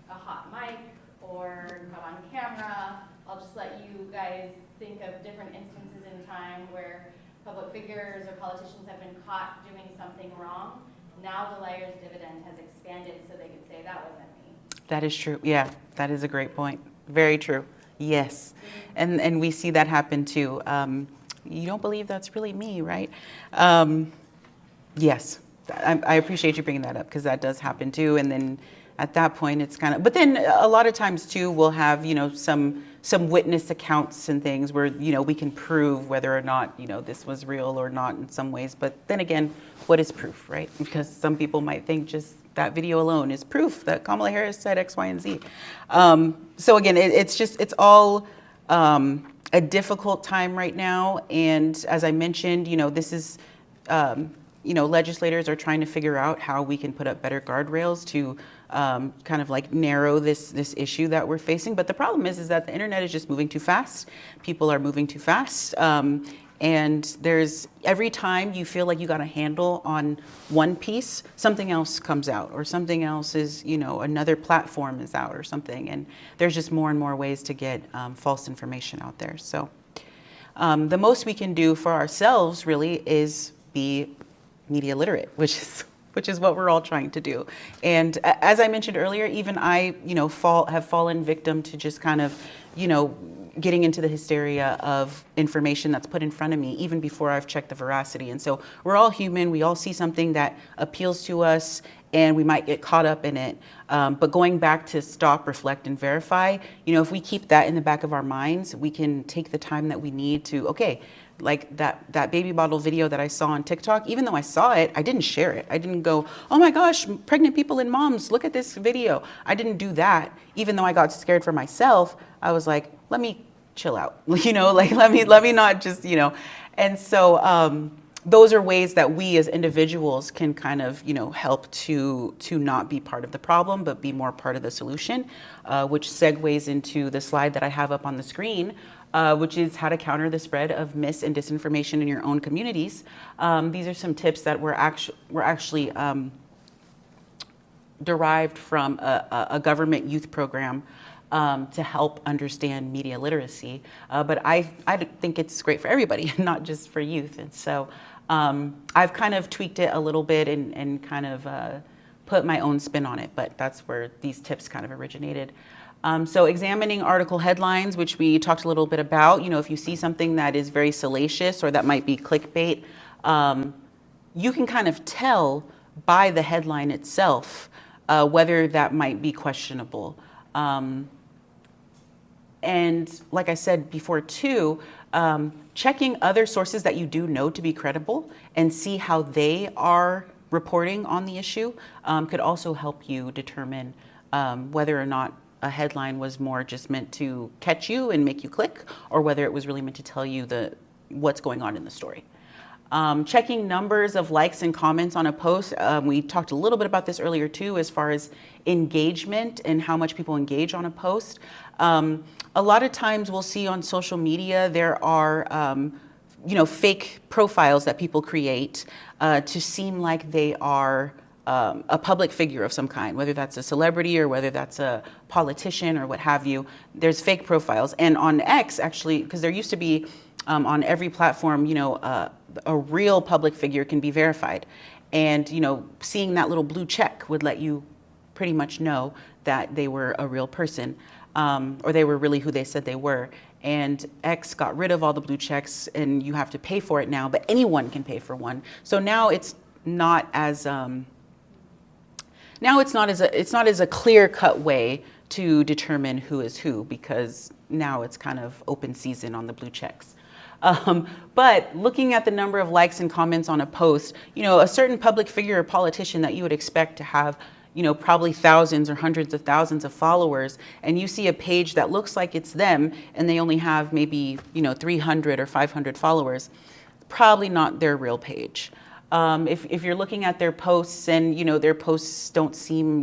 a hot mic or caught on camera. I'll just let you guys think of different instances in time where public figures or politicians have been caught doing something wrong. Now the liar's dividend has expanded so they could say, "That wasn't me." That is true. Yeah, that is a great point. Very true. Yes. And we see that happen too. You don't believe that's really me, right? Yes. I appreciate you bringing that up, because that does happen too. And then at that point, it's kind of, but then a lot of times too, we'll have, some witness accounts and things where, we can prove whether or not, this was real or not in some ways. But then again, what is proof, right? Because some people might think just that video alone is proof that Kamala Harris said X, Y, and Z. So again, it's all a difficult time right now. And as I mentioned, this is, legislators are trying to figure out how we can put up better guardrails to kind of like narrow this issue that we're facing. But the problem is that the internet is just moving too fast. People are moving too fast. And there's, every time you feel like you got a handle on one piece, something else comes out, or something else is, another platform is out or something. And there's just more and more ways to get false information out there. So the most we can do for ourselves really is be media literate, which is what we're all trying to do. And as I mentioned earlier, even I, have fallen victim to just kind of getting into the hysteria of information that's put in front of me even before I've checked the veracity. And so we're all human. We all see something that appeals to us and we might get caught up in it. But going back to stop, reflect, and verify, if we keep that in the back of our minds, we can take the time that we need to, okay, like that baby bottle video that I saw on TikTok, even though I saw it, I didn't share it. I didn't go, oh my gosh, pregnant people and moms, look at this video. I didn't do that. Even though I got scared for myself, I was like, let me chill out, like, let me not just, and so, those are ways that we as individuals can kind of, help to not be part of the problem, but be more part of the solution, which segues into the slide that I have up on the screen, which is how to counter the spread of mis and disinformation in your own communities. These are some tips that were actually derived from a government youth program to help understand media literacy. But I think it's great for everybody, not just for youth. And so I've kind of tweaked it a little bit and kind of put my own spin on it, but that's where these tips kind of originated. So examining article headlines, which we talked a little bit about, if you see something that is very salacious or that might be clickbait, you can kind of tell by the headline itself whether that might be questionable. And like I said before too, checking other sources that you do know to be credible and see how they are reporting on the issue could also help you determine whether or not a headline was more just meant to catch you and make you click, or whether it was really meant to tell you what's going on in the story. Checking numbers of likes and comments on a post. We talked a little bit about this earlier too, as far as engagement and how much people engage on a post. A lot of times we'll see on social media, there are fake profiles that people create to seem like they are a public figure of some kind, whether that's a celebrity or whether that's a politician or what have you. There's fake profiles. And on X, actually, because there used to be on every platform, a real public figure can be verified. And, seeing that little blue check would let you pretty much know that they were a real person, or they were really who they said they were. And X got rid of all the blue checks and you have to pay for it now, but anyone can pay for one. So now it's not as a clear-cut way to determine who is who, because now it's kind of open season on the blue checks. But looking at the number of likes and comments on a post, a certain public figure or politician that you would expect to have, probably thousands or hundreds of thousands of followers, and you see a page that looks like it's them and they only have maybe, 300 or 500 followers, probably not their real page. If you're looking at their posts and, their posts don't seem,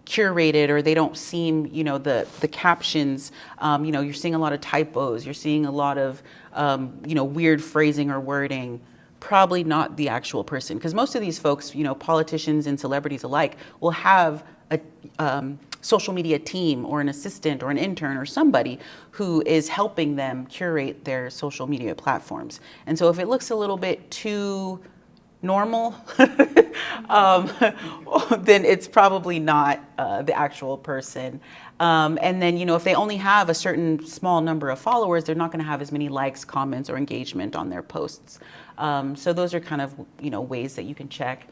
curated, or they don't seem, the captions, you're seeing a lot of typos, you're seeing a lot of, weird phrasing or wording, probably not the actual person. Because most of these folks, politicians and celebrities alike, will have a social media team or an assistant or an intern or somebody who is helping them curate their social media platforms. And so if it looks a little bit too normal, then it's probably not the actual person. And then, if they only have a certain small number of followers, they're not going to have as many likes, comments, or engagement on their posts. So those are kind of, ways that you can check.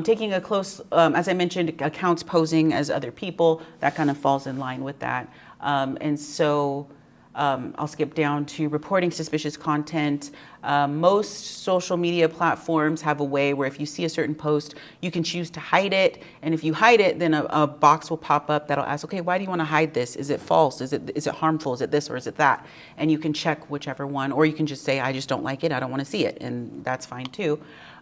Taking a close, as I mentioned, accounts posing as other people, that kind of falls in line with that. And so I'll skip down to reporting suspicious content. Most social media platforms have a way where if you see a certain post, you can choose to hide it. And if you hide it, then a box will pop up that'll ask, okay, why do you want to hide this? Is it false? Is it harmful? Is it this or is it that? And you can check whichever one, or you can just say, I just don't like it. I don't want to see it. And that's fine too.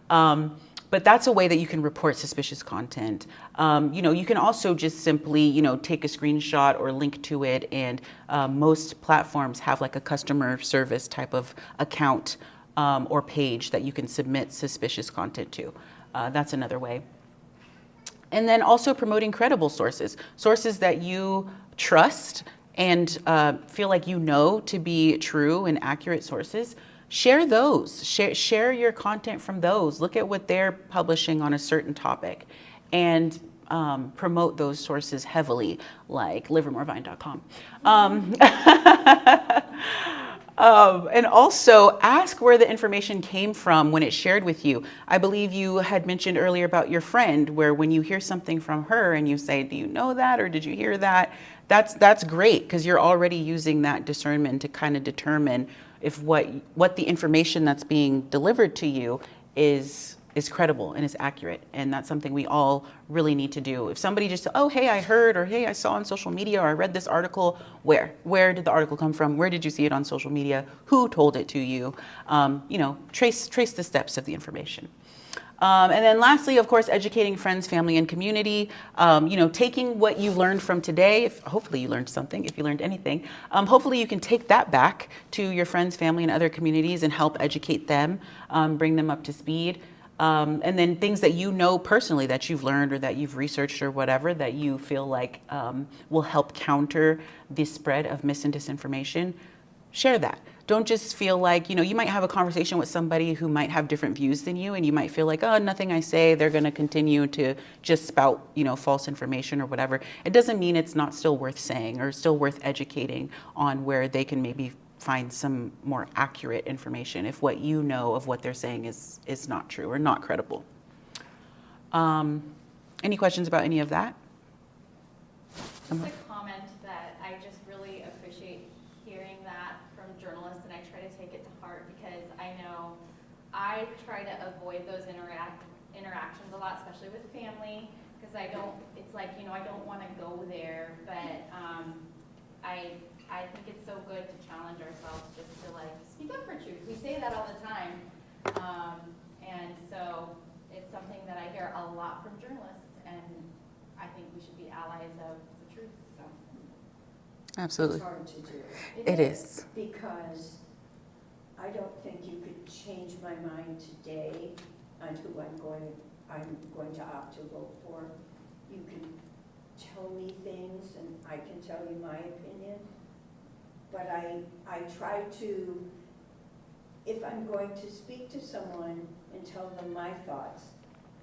But that's a way that you can report suspicious content. You can also just simply, take a screenshot or link to it. And most platforms have like a customer service type of account or page that you can submit suspicious content to. That's another way. And then also promoting credible sources that you trust and feel like to be true and accurate sources. Share those, share your content from those. Look at what they're publishing on a certain topic. And promote those sources heavily, like livermorevine.com. And also ask where the information came from when it's shared with you. I believe you had mentioned earlier about your friend, where when you hear something from her and you say, do you know that, or did you hear that? That's great, because you're already using that discernment to kind of determine if what the information that's being delivered to you is credible and is accurate. And that's something we all really need to do. If somebody just, oh, hey, I heard, or hey, I saw on social media, or I read this article, where did the article come from? Where did you see it on social media? Who told it to you? Trace the steps of the information. And then lastly, of course, educating friends, family, and community. Taking what you learned from today, hopefully you learned something, if you learned anything, hopefully you can take that back to your friends, family, and other communities and help educate them, bring them up to speed. And then things that you know personally that you've learned or that you've researched or whatever that you feel like will help counter the spread of mis and disinformation, share that. Don't just feel like, you might have a conversation with somebody who might have different views than you, and you might feel like, oh, nothing I say, they're going to continue to just spout, false information or whatever. It doesn't mean it's not still worth saying or still worth educating on where they can maybe find some more accurate information if what you know of what they're saying is not true or not credible. Any questions about any of that? Just a comment that I just really appreciate hearing that from journalists, and I try to take it to heart, because I know I try to avoid those interactions a lot, especially with family, because it's like, I don't want to go there, but I think it's so good to challenge ourselves just to speak up for truth. We say that all the time. And so it's something that I hear a lot from journalists, and I think we should be allies of the truth. So Absolutely. It's hard to do. It is. Because I don't think you could change my mind today on who I'm going to opt to vote for. You can tell me things and I can tell you my opinion. But I try to, if I'm going to speak to someone and tell them my thoughts,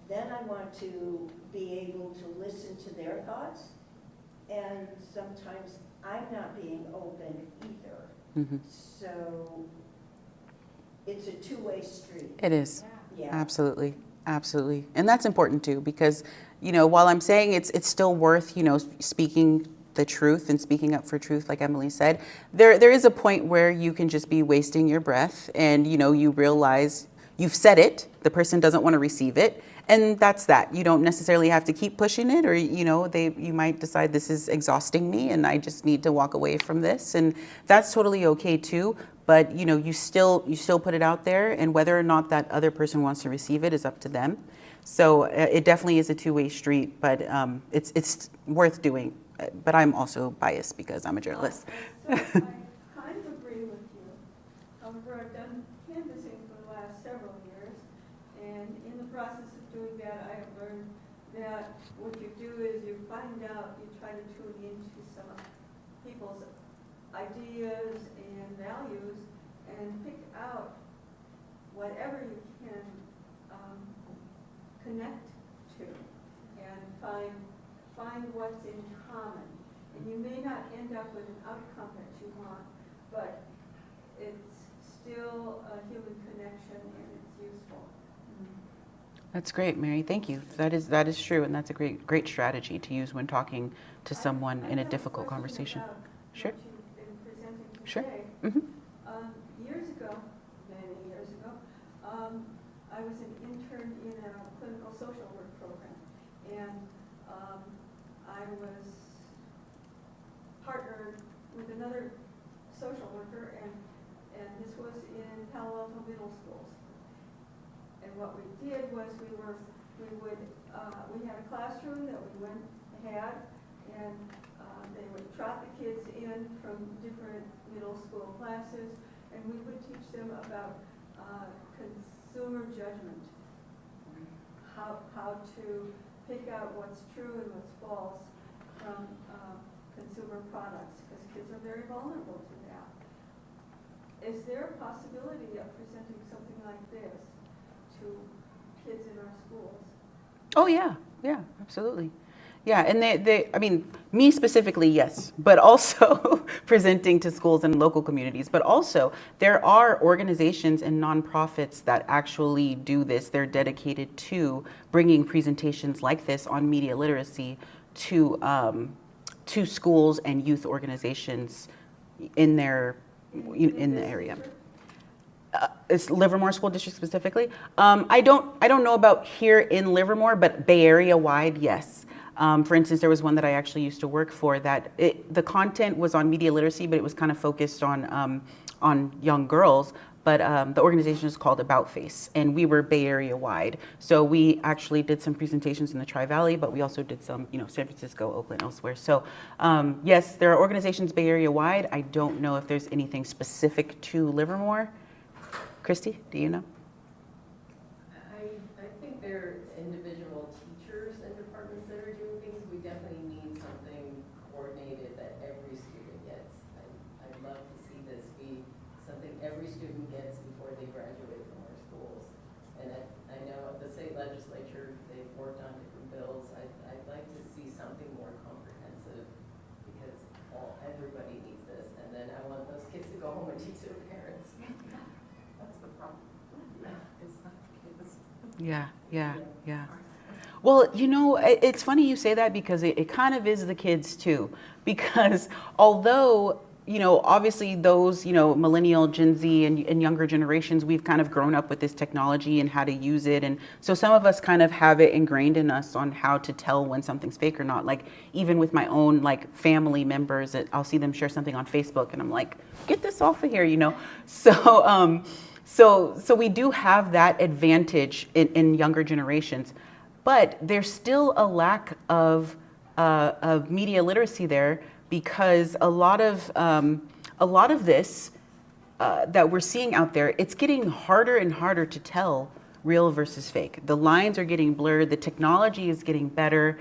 then I want to be able to listen to their thoughts. And sometimes I'm not being open either. Mm-hmm. So it's a two-way street. It is. Yeah. Absolutely. Absolutely. And that's important too, because, while I'm saying it's still worth, speaking the truth and speaking up for truth, like Emily said, there is a point where you can just be wasting your breath and, you realize you've said it, the person doesn't want to receive it. And that's that. You don't necessarily have to keep pushing it, or, you might decide this is exhausting me and I just need to walk away from this. And that's totally okay too. But, you still put it out there, and whether or not that other person wants to receive it is up to them. So it definitely is a two-way street, but it's worth doing. But I'm also biased because I'm a journalist. So I kind of agree with you. However, I've done canvassing for the last several years, and in the process of doing that, I have learned that what you do is you find out, you try to tune into some people's ideas and values and pick out whatever you can connect to and find what's in common. And you may not end up with an outcome that you want, but it's still a human connection and it's useful. That's great, Mary. Thank you. That is true, and that's a great strategy to use when talking to someone in a difficult conversation. Sure. What you've been presenting Sure. today. Mm-hmm. Years ago, many years ago, I was an intern in a clinical social work program, and I was partnered with another social worker, and this was in Palo Alto middle schools. And what we did was we had a classroom that we had, and they would trot the kids in from different middle school classes, and we would teach them about consumer judgment, how to pick out what's true and what's false from consumer products, because kids are very vulnerable to that. Is there a possibility of presenting something like this to kids in our schools? Oh yeah, absolutely. Yeah, and I mean, me specifically, yes, but also presenting to schools and local communities. But also, there are organizations and nonprofits that actually do this. They're dedicated to bringing presentations like this on media literacy to schools and youth organizations in in the area. It's Livermore School District specifically. I don't know about here in Livermore, but Bay Area wide, yes. For instance, there was one that I actually used to work for that the content was on media literacy, but it was kind of focused on young girls. But the organization is called About Face, and we were Bay Area wide. So we actually did some presentations in the Tri-Valley, but we also did some, San Francisco, Oakland, elsewhere. So yes, there are organizations Bay Area wide. I don't know if there's anything specific to Livermore. Christy, do you know? I think there are individual teachers and departments that are doing things. We definitely need something coordinated that every student gets. I'd love to see this be something every student gets before they graduate from our schools. And I know at the state legislature, they've worked on different bills. I'd like to see something more comprehensive because everybody needs this. And then I want those kids to go home and teach their parents. That's the problem. It's not the kids. Yeah. Well, it's funny you say that because it kind of is the kids too. Because although, obviously those, millennial, Gen Z and younger generations, we've kind of grown up with this technology and how to use it. And so some of us kind of have it ingrained in us on how to tell when something's fake or not. Like even with my own family members, I'll see them share something on Facebook and I'm like, get this off of here, So we do have that advantage in younger generations, but there's still a lack of media literacy there because a lot of this that we're seeing out there, it's getting harder and harder to tell real versus fake. The lines are getting blurred, the technology is getting better,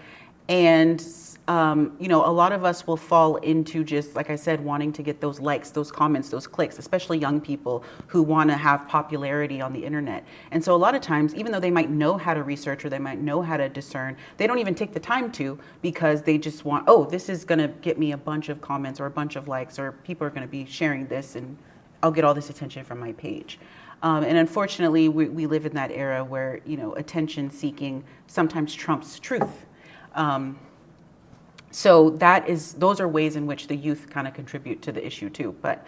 and a lot of us will fall into just, like I said, wanting to get those likes, those comments, those clicks, especially young people who want to have popularity on the internet. And so a lot of times, even though they might know how to research or they might know how to discern, they don't even take the time to because they just want, this is going to get me a bunch of comments or a bunch of likes or people are going to be sharing this and I'll get all this attention from my page. And unfortunately, we live in that era where, attention seeking sometimes trumps truth. So those are ways in which the youth kind of contribute to the issue too. But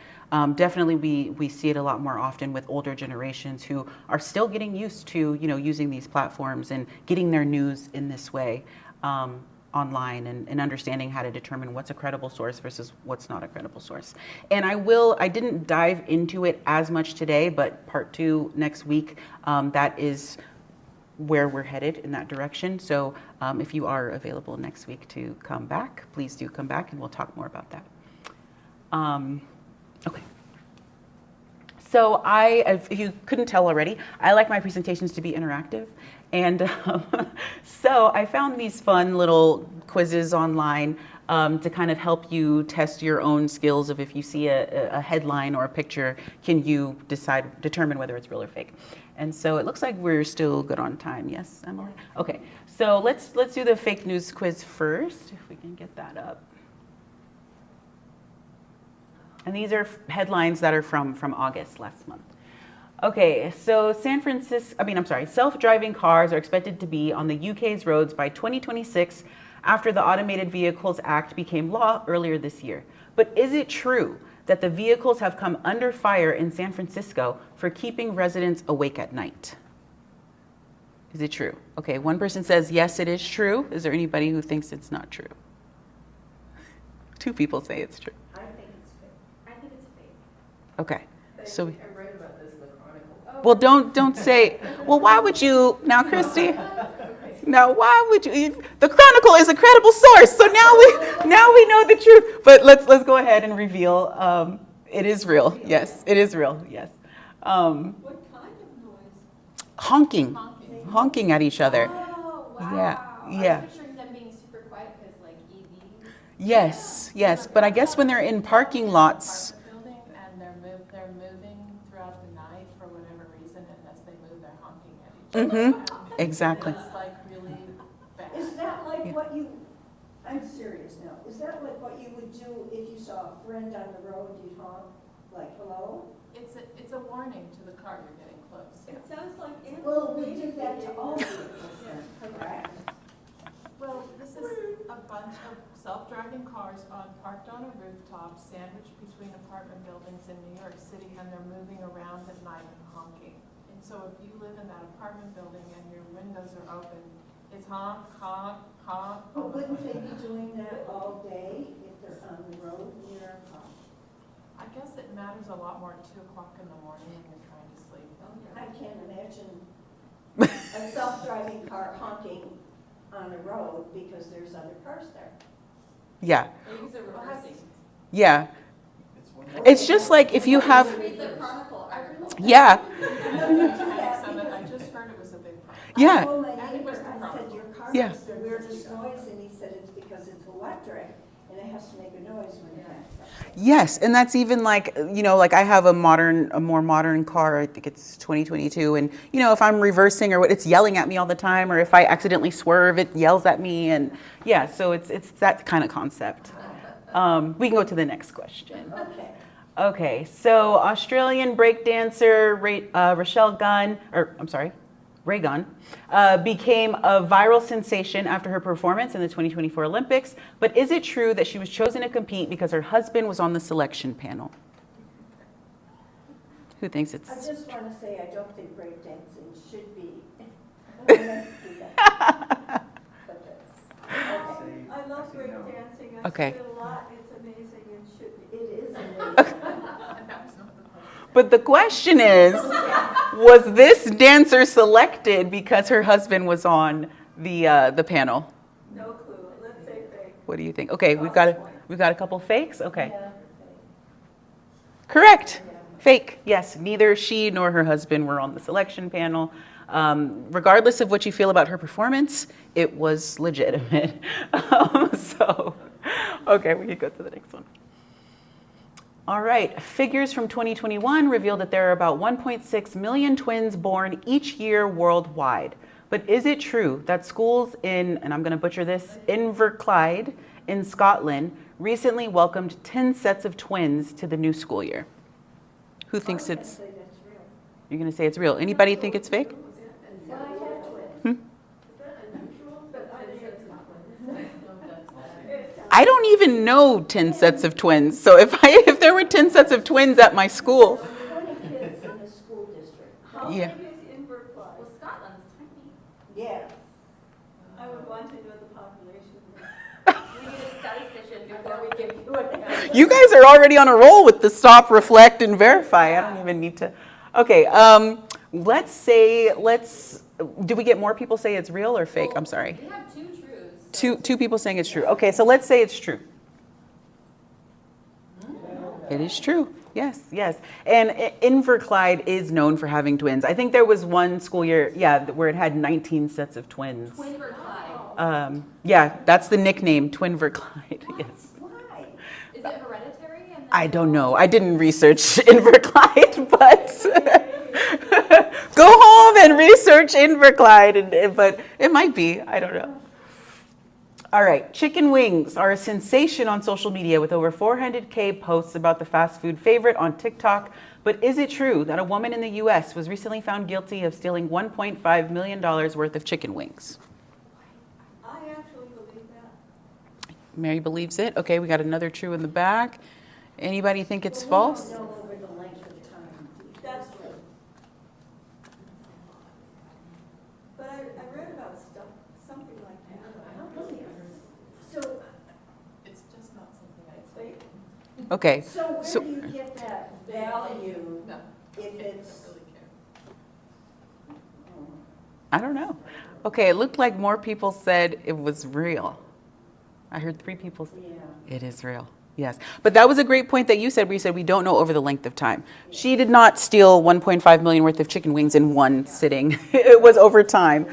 definitely we see it a lot more often with older generations who are still getting used to, using these platforms and getting their news in this way online and understanding how to determine what's a credible source versus what's not a credible source. And I didn't dive into it as much today, but part 2 next week, that is where we're headed in that direction. So if you are available next week to come back, please do come back and we'll talk more about that. Okay. So if you couldn't tell already, I like my presentations to be interactive. And so I found these fun little quizzes online to kind of help you test your own skills of if you see a headline or a picture, can you determine whether it's real or fake. And so it looks like we're still good on time. Yes, Emily? Okay, so let's do the fake news quiz first, if we can get that up. And these are headlines that are from August last month. Okay, so self-driving cars are expected to be on the UK's roads by 2026 after the Automated Vehicles Act became law earlier this year. But is it true that the vehicles have come under fire in San Francisco for keeping residents awake at night? Is it true? Okay, one person says, yes, it is true. Is there anybody who thinks it's not true? 2 people say it's true. I think it's fake. I think it's fake. Okay, so I read about this in the Chronicle. well, don't say. Well, why would you now, Christy? Now, why would you? The Chronicle is a credible source, so now we know the truth. But let's go ahead and reveal. It is real. Yes, it is real. Yes. What kind of noise? Honking at each other. Oh, wow. Yeah. I was picturing them being super quiet because EVs. Yes. But I guess when they're in parking lots. Building and they're moving throughout the night for whatever reason, and as they move, they're honking at each other. Mm-hmm. Exactly. It's like really bad. Is that like what you curious now. Is that like what you would do if you saw a friend on the road, you'd honk, like, hello? It's a warning to the car you're getting close. It sounds like animal. Well, we do that to all vehicles then, correct? Well, this is a bunch of self-driving cars parked on a rooftop sandwiched between apartment buildings in New York City, and they're moving around at night and honking. And so if you live in that apartment building and your windows are open, it's honk, honk, honk. But wouldn't they be doing that all day if they're on the road near a car? I guess it matters a lot more at 2 o'clock in the morning when you're trying to sleep. I can't imagine a self-driving car honking on a road because there's other cars there. Yeah, Maybe it's a reversing. yeah. It's just like if you have, Read the Chronicle article. yeah, I just heard it was a big problem. yeah. I told my And it was neighbor, the I said, your car Yeah. makes the weirdest noise, and he said it's because it's electric, and it has to make a noise when it backs up. Yes, and that's even like, you know, like I have a more modern car. I think it's 2022, and you know, if I'm reversing or what, it's yelling at me all the time, or if I accidentally swerve, it yells at me, and yeah, so it's that kind of concept. We can go to the next question. Okay. Okay, so Australian breakdancer Ray Gunn became a viral sensation after her performance in the 2024 Olympics. But is it true that she was chosen to compete because her husband was on the selection panel? Who thinks I it's... just want to say I don't think breakdancing should be. I don't meant to do that. But that's, okay. I love break dancing. Okay. I see it a lot. It's amazing and should be. It is amazing. But the question is, was this dancer selected because her husband was on the panel? No clue. Let's say fake. What do you think? Okay, we've got a couple fakes. Okay. Correct. Fake. Yes, neither she nor her husband were on the selection panel. Regardless of what you feel about her performance, it was legitimate. So, okay, we can go to the next one. All right, figures from 2021 reveal that there are about 1.6 million twins born each year worldwide. But is it true that schools in, and I'm going to butcher this, Inverclyde in Scotland recently welcomed 10 sets of twins to the new school year? Who thinks it's... Say that's real. You're going to say it's real. Anybody think it's fake? Well, I have twins. I don't even know 10 sets of twins. So if there were 10 sets of twins at my school, 20 kids in the school district. How Yeah. big is Inverclyde? Well, Scotland's tiny. Yeah. I would want to know the population. We need a statistician before we give you an answer. you guys are already on a roll with the stop, reflect, and verify. I don't even need to. Okay, do we get more people say it's real or fake? I'm sorry. We have 2 truths. Two people saying it's true. Okay, so let's say it's true. It is true. Yes, yes. And Inverclyde is known for having twins. I think there was one school year, where it had 19 sets of twins. Twinverclyde. Yeah, that's the nickname, Twinverclyde. Yes. Why? Is it hereditary? And then I don't know. I didn't research Inverclyde, but go home and research Inverclyde. But it might be. I don't know. All right, chicken wings are a sensation on social media with over 400K posts about the fast food favorite on TikTok. But is it true that a woman in the U.S. was recently found guilty of stealing $1.5 million worth of chicken wings? I actually believe that. Mary believes it. Okay, we got another true in the back. Anybody think it's false? We don't know over the length of time. That's true. But I read about something like that. So, It's just not something I'd Fake. Okay, so where So- do you get that value No. if I it's? don't really care. I don't know. Okay, it looked like more people said it was real. I heard 3 people say Yeah. it is real. Yes, but that was a great point that you said, where you said we don't know over the length of time. She did not steal 1.5 million worth of chicken wings in one sitting. It was over time.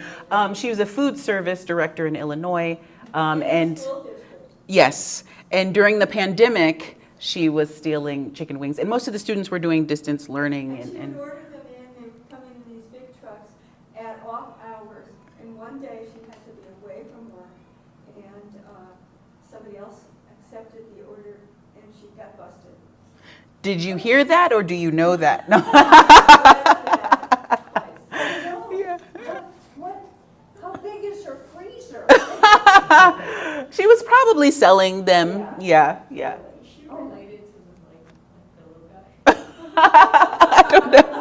She was a food service director in Illinois, and School district. yes, and during the pandemic, she was stealing chicken wings, and most of the students were doing distance learning. And she would And order them in, they would come in these big trucks at off hours. And one day she had to be away from work and somebody else else accepted the order and she got busted. Did you hear that or do you know that? No. Yeah. How big is her freezer? She was probably selling them. Yeah. She related to the pillow guy. I don't know.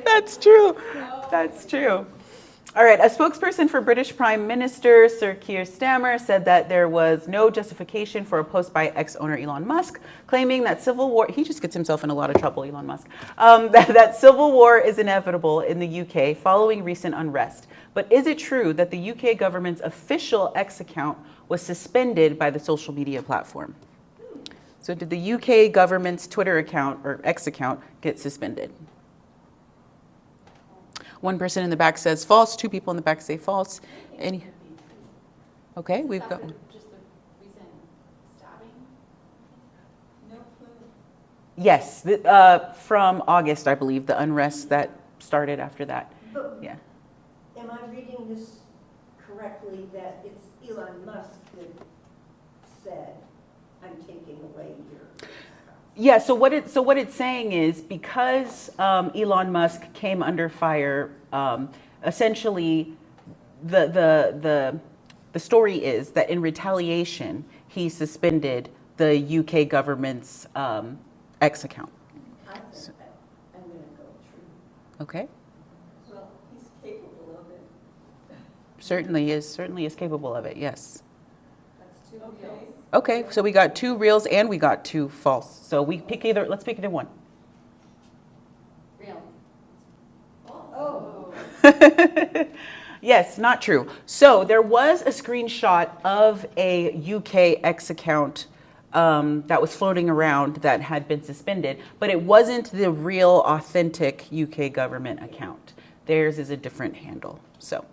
That's true. That's true. All right, a spokesperson for British Prime Minister Sir Keir Starmer said that there was no justification for a post by ex-owner Elon Musk, claiming that civil war, he just gets himself in a lot of trouble, Elon Musk, that civil war is inevitable in the UK following recent unrest. But is it true that the UK government's official X account was suspended by the social media platform? So did the UK government's Twitter account or X account get suspended? One person in the back says false. Two people in the back say false. Any? Okay, we've got one. Just the recent stabbing? No clue. Yes, from August, I believe, the unrest that started after that. But Yeah. am I reading this correctly, that it's Elon Musk that said, I'm taking away your... Yeah, so what it's saying is because Elon Musk came under fire, essentially the story is that in retaliation he suspended the UK government's X account. I think that I'm going to go true. Okay, Well, he's capable of it. certainly is capable of it. Yes. That's two Okay. reels. Okay, so we got 2 reals and we got 2 false. So we pick either. Let's pick either one. Real. Oh. Yes, not true. So there was a screenshot of a UK X account that was floating around that had been suspended, but it wasn't the real, authentic UK government account. Theirs is a different handle. So,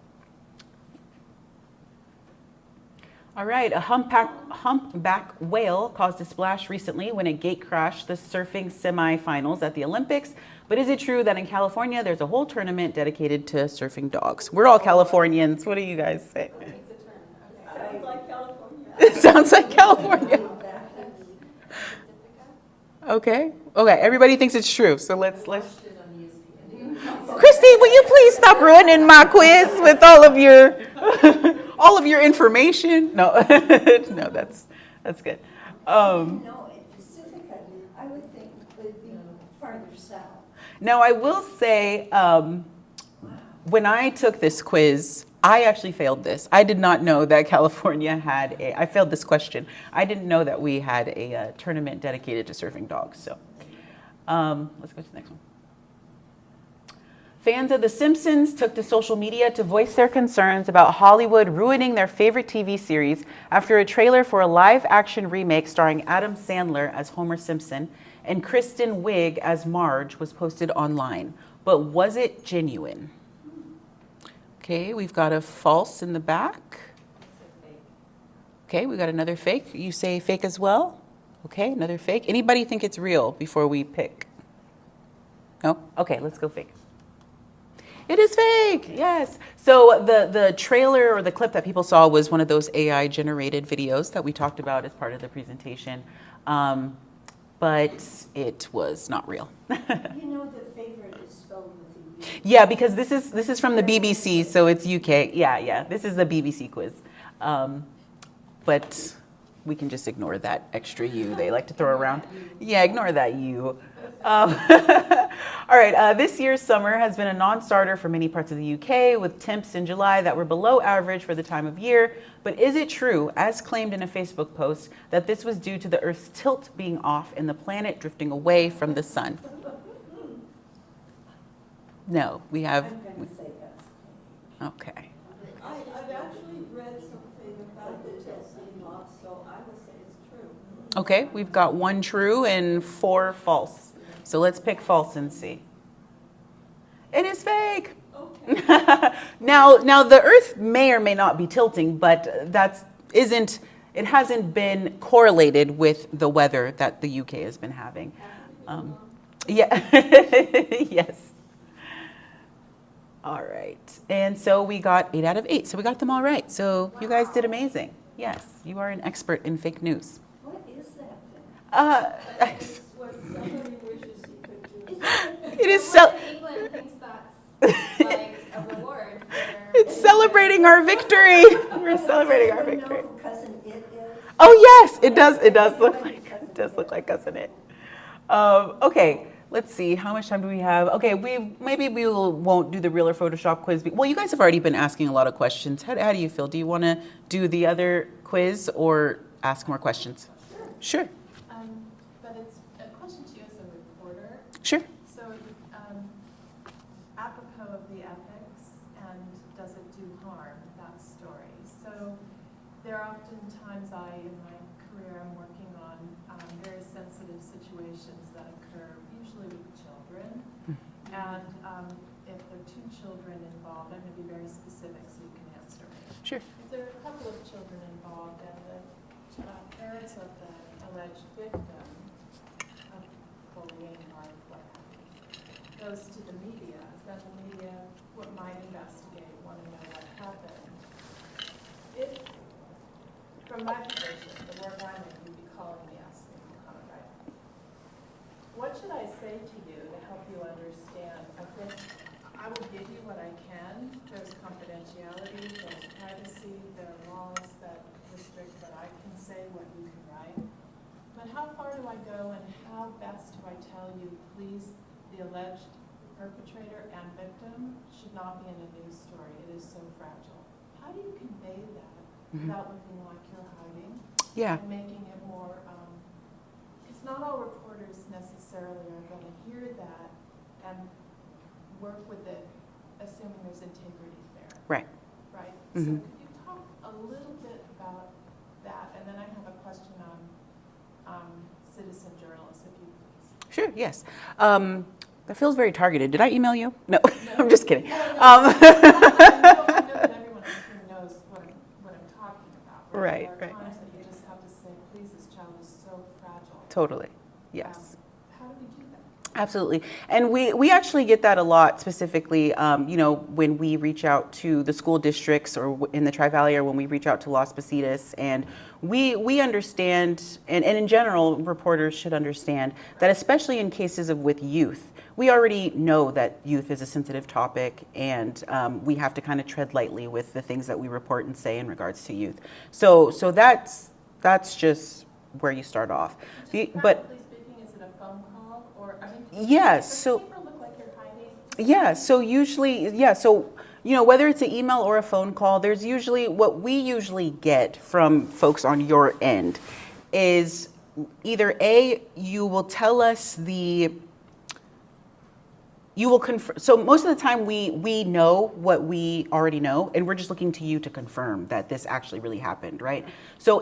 all right, a humpback whale caused a splash recently when it gate crashed the surfing semifinals at the Olympics. But is it true that in California there's a whole tournament dedicated to surfing dogs? We're all Californians. What do you guys say? Sounds like California. It sounds like California. Okay. Okay. Everybody thinks it's true. So let's. Question on ESPN. Christy, will you please stop ruining my quiz with all of your information? No, no, that's good. No, in Pacifica, I would think it would be farther south. Now I will say, when I took this quiz, I actually failed this. I did not know that California had I failed this question. I didn't know that we had a tournament dedicated to surfing dogs. So let's go to the next one. Fans of The Simpsons took to social media to voice their concerns about Hollywood ruining their favorite TV series after a trailer for a live-action remake starring Adam Sandler as Homer Simpson and Kristen Wiig as Marge was posted online. But was it genuine? Okay, we've got a false in the back. Okay, we got another fake. You say fake as well? Okay, another fake. Anybody think it's real before we pick? No? Okay, let's go fake. It is fake, yes. So the trailer or the clip that people saw was one of those AI generated videos that we talked about as part of the presentation, but it was not real. You know the favorite is spelled with a U. Yeah, because this is from the BBC, so it's UK. Yeah. This is the BBC quiz, but we can just ignore that extra U they like to throw around. Yeah, ignore that U. All right, this year's summer has been a non-starter for many parts of the UK, with temps in July that were below average for the time of year. But is it true, as claimed in a Facebook post, that this was due to the Earth's tilt being off and the planet drifting away from the sun? No, we have. I'm going to say that's. Okay. I've actually read something about the tilt being off, so I would say it's true. Okay, we've got 1 true and 4 false. So let's pick false and see. It is fake. Okay. Now the Earth may or may not be tilting, but it hasn't been correlated with the weather that the UK has been having. Yeah. Yes. All right. And so we got 8 out of 8. So we got them all right. So you guys did amazing. Yes, you are an expert in fake news. What is that then? It's what somebody wishes he could do. It is Someone in England thinks that's like a reward for their. It's celebrating our victory. We're celebrating our Does anyone victory. know who Cousin It is? Oh yes, it does. It does look like Cousin It. Okay, let's see. How much time do we have? Okay, maybe we won't do the real or Photoshop quiz. Well, you guys have already been asking a lot of questions. How do you feel? Do you want to do the other quiz or ask more questions? Sure. But it's a question to you as a reporter. Sure. So, apropos of the ethics and does it do harm, that story. So, there are often times in my career, I'm working on very sensitive situations that occur usually with children. And if there are two children involved, I'm going to be very specific so you can answer me. Sure. If there are a couple of children involved and the parents of the alleged victim of bullying or what have you goes to the media, then the media might investigate, want to know what happened. If, from my position, the work I'm in, you'd be calling me asking me to comment, right? What should I say to you to help you understand? I think I will give you what I can. There's confidentiality, there's privacy, there are laws that restrict what I can say, what you can write. But how far do I go and how best do I tell you, please, the alleged perpetrator and victim should not be in a news story. It is so fragile. How do you convey that without looking like you're hiding? Yeah. And making it more, because not all reporters necessarily are going to hear that and work with it, assuming there's integrity there. Right. Right? Mhm. So could you talk a little bit about that? And then I have a question on citizen journalists, if you please. Sure. Yes. That feels very targeted. Did I email you? No, I'm just kidding. I know that everyone here knows what I'm talking about. Right, There right. are times that you just have to say, please, this child is so fragile. Totally. Yes. How do we do that? Absolutely. And we actually get that a lot, specifically, when we reach out to the school districts or in the Tri-Valley, or when we reach out to Las Positas. And we understand, and in general, reporters should understand that, especially in cases with youth, we already know that youth is a sensitive topic, and we have to kind of tread lightly with the things that we report and say in regards to youth. So that's just where you start off. Just But practically speaking, is it a phone call or, I mean, yes, does so the paper look like you're hiding? yeah, so usually, whether it's an email or a phone call, there's usually, what we usually get from folks on your end is either you will tell us you will confirm. So most of the time we know what we already know, and we're just looking to you to confirm that this actually really happened, right? So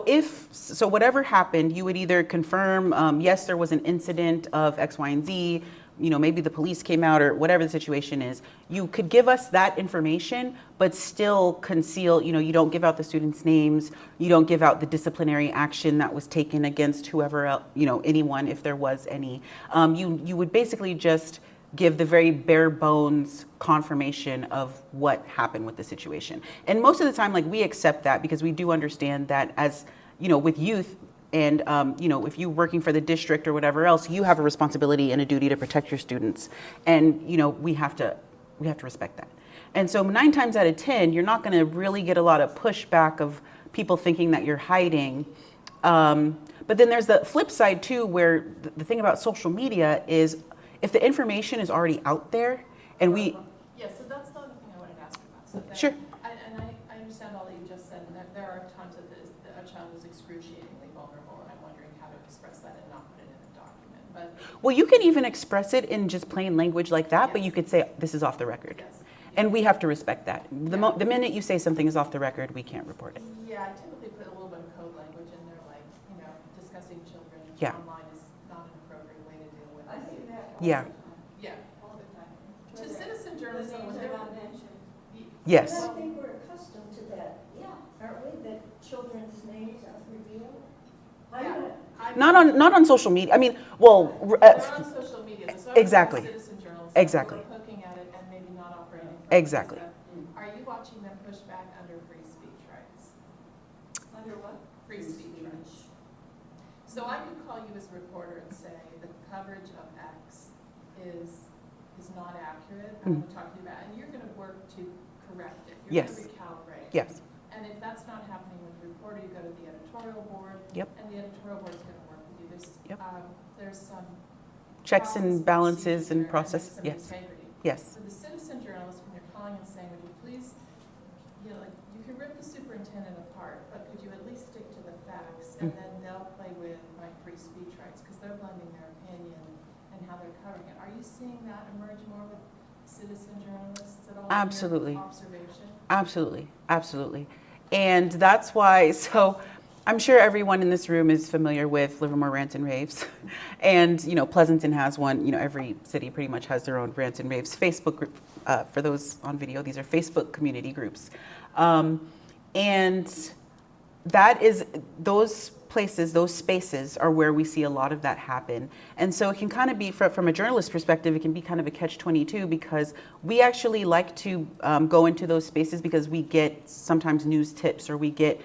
whatever happened, you would either confirm, yes, there was an incident of X, Y, and Z, maybe the police came out or whatever the situation is. You could give us that information, but still conceal, you don't give out the students' names, you don't give out the disciplinary action that was taken against whoever else, anyone, if there was any. You would basically just give the very bare bones confirmation of what happened with the situation. And most of the time, we accept that because we do understand that as, with youth and, if you're working for the district or whatever else, you have a responsibility and a duty to protect your students. And, we have to respect that. And so 9 times out of 10, you're not gonna really get a lot of pushback of people thinking that you're hiding. But then there's the flip side too, where the thing about social media is, if the information is already out there, and Yeah, so that's the other thing I wanted to ask about. So that, Sure. I understand all that you just said, and that there are times that a child is excruciatingly vulnerable, and I'm wondering how to express that and not put it in a document. But well, you can even express it in just plain language like that, but Yes. you could say, this is off the record. yes. And we have to respect that. The minute you say something is off the record, we can't report it. Yeah, I typically put a little bit of code language in there, like, discussing children Yeah. online is not an appropriate way to deal with I it. see that. Yeah. Yeah, all the time. To Where citizen the journalism, names was are there? not mentioned. Yes. I think we're accustomed to that, aren't we, that children's names aren't revealed? I'm not, Not on social media. I mean, well, They're on social media. So Exactly. Citizen journalism. Exactly. We're looking at it and maybe not operating. from Exactly. that. Are you watching them push back under free speech rights? Under what? So I could call you as a reporter and say the coverage of X is not accurate, I want to talk to you about, and you're going to work to correct it. You're Yes. going to recalibrate. Yes. And if that's not happening with the reporter, you go to the editorial board. Yep. And the editorial board is going to work with you. Yep. There's some Checks process and balances procedure and there, process. some Yes. integrity. Yes. So the citizen journalist, when you're calling and saying, would you please, like, you can rip the superintendent apart, but could you at least stick to the facts? And then they'll play with my free speech rights, because they're blending their opinion and how they're covering it. Are you seeing that emerge more with citizen journalists at all? in your Absolutely. observation? Absolutely, absolutely. And that's why, so I'm sure everyone in this room is familiar with Livermore Rants and Raves. And, Pleasanton has one, every city pretty much has their own Rants and Raves Facebook group. For those on video, these are Facebook community groups. And that is, those places, those spaces are where we see a lot of that happen. And so it can kind of be, from a journalist perspective, it can be kind of a catch-22 because we actually like to go into those spaces because we get sometimes news tips or we get,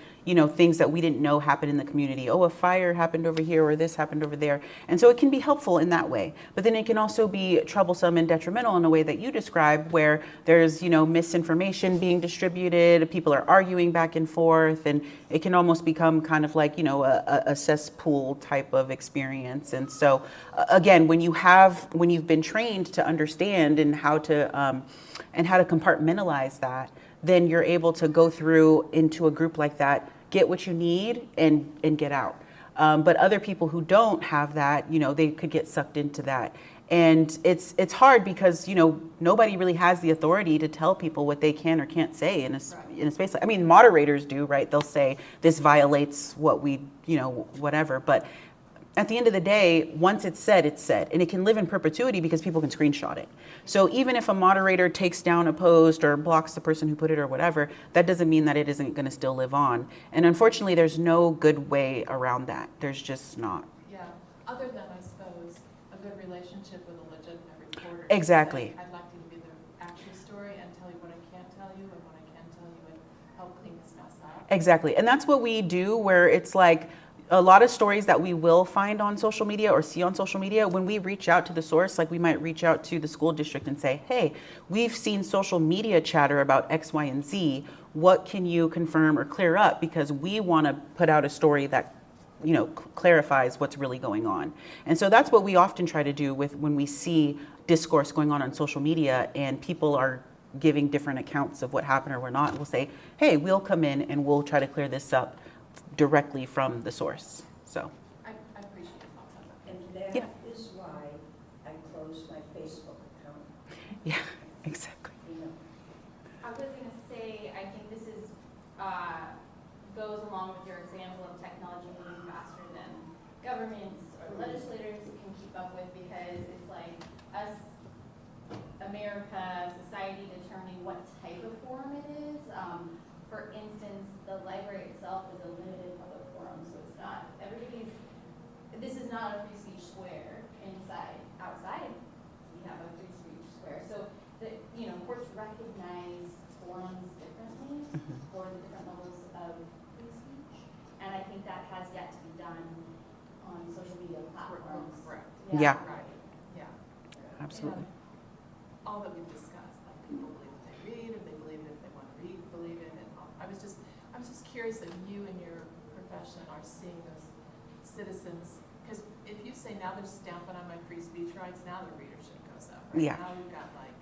things that we didn't know happened in the community. Oh, a fire happened over here or this happened over there. And so it can be helpful in that way. But then it can also be troublesome and detrimental in a way that you described where there's, misinformation being distributed, people are arguing back and forth, and it can almost become kind of like, a cesspool type of experience. And so again, when you've been trained to understand and how to compartmentalize that, then you're able to go through into a group like that, get what you need and get out. But other people who don't have that, they could get sucked into that. And it's hard because, nobody really has the authority to tell people what they can or can't say in a space. Moderators do, right? They'll say this violates what we, whatever. But at the end of the day, once it's said, and it can live in perpetuity because people can screenshot it. So even if a moderator takes down a post or blocks the person who put it or whatever, that doesn't mean that it isn't going to still live on. And unfortunately, there's no good way around that. There's just not. Yeah, other than, I suppose, a good relationship with a legitimate reporter. Exactly. I'd like to give you the actual story and tell you what I can't tell you and what I can tell you and help clean this mess up. Exactly. And that's what we do, where it's like, a lot of stories that we will find on social media or see on social media, when we reach out to the source, like we might reach out to the school district and say, hey, we've seen social media chatter about X, Y, and Z. What can you confirm or clear up? Because we want to put out a story that, clarifies what's really going on. And so that's what we often try to do when we see discourse going on social media and people are giving different accounts of what happened or what not. We'll say, hey, we'll come in and we'll try to clear this up directly from the source. So I appreciate your thoughts on that. And that is why I closed my Facebook account. yeah, exactly. I was going to say, I think this is goes along with your example of technology moving faster than governments or legislators can keep up with, because it's like us, America, society determining what type of forum it is. For instance, the library itself is a limited public forum, so it's not everybody's. This is not a free speech square inside. Outside, we have a free speech square. So courts recognize forums differently for the different levels of free speech, and I think that has yet to be done on social media platforms. Correct. Yeah. Right. Yeah. Absolutely. And all that we've discussed, like people believe if they read, or they believe it if they want to read, believe it, and all. I was just curious that you and your profession are seeing those citizens, because if you say now they're stamping on my free speech rights, now the readership goes up. Right? Yeah. Now you've got like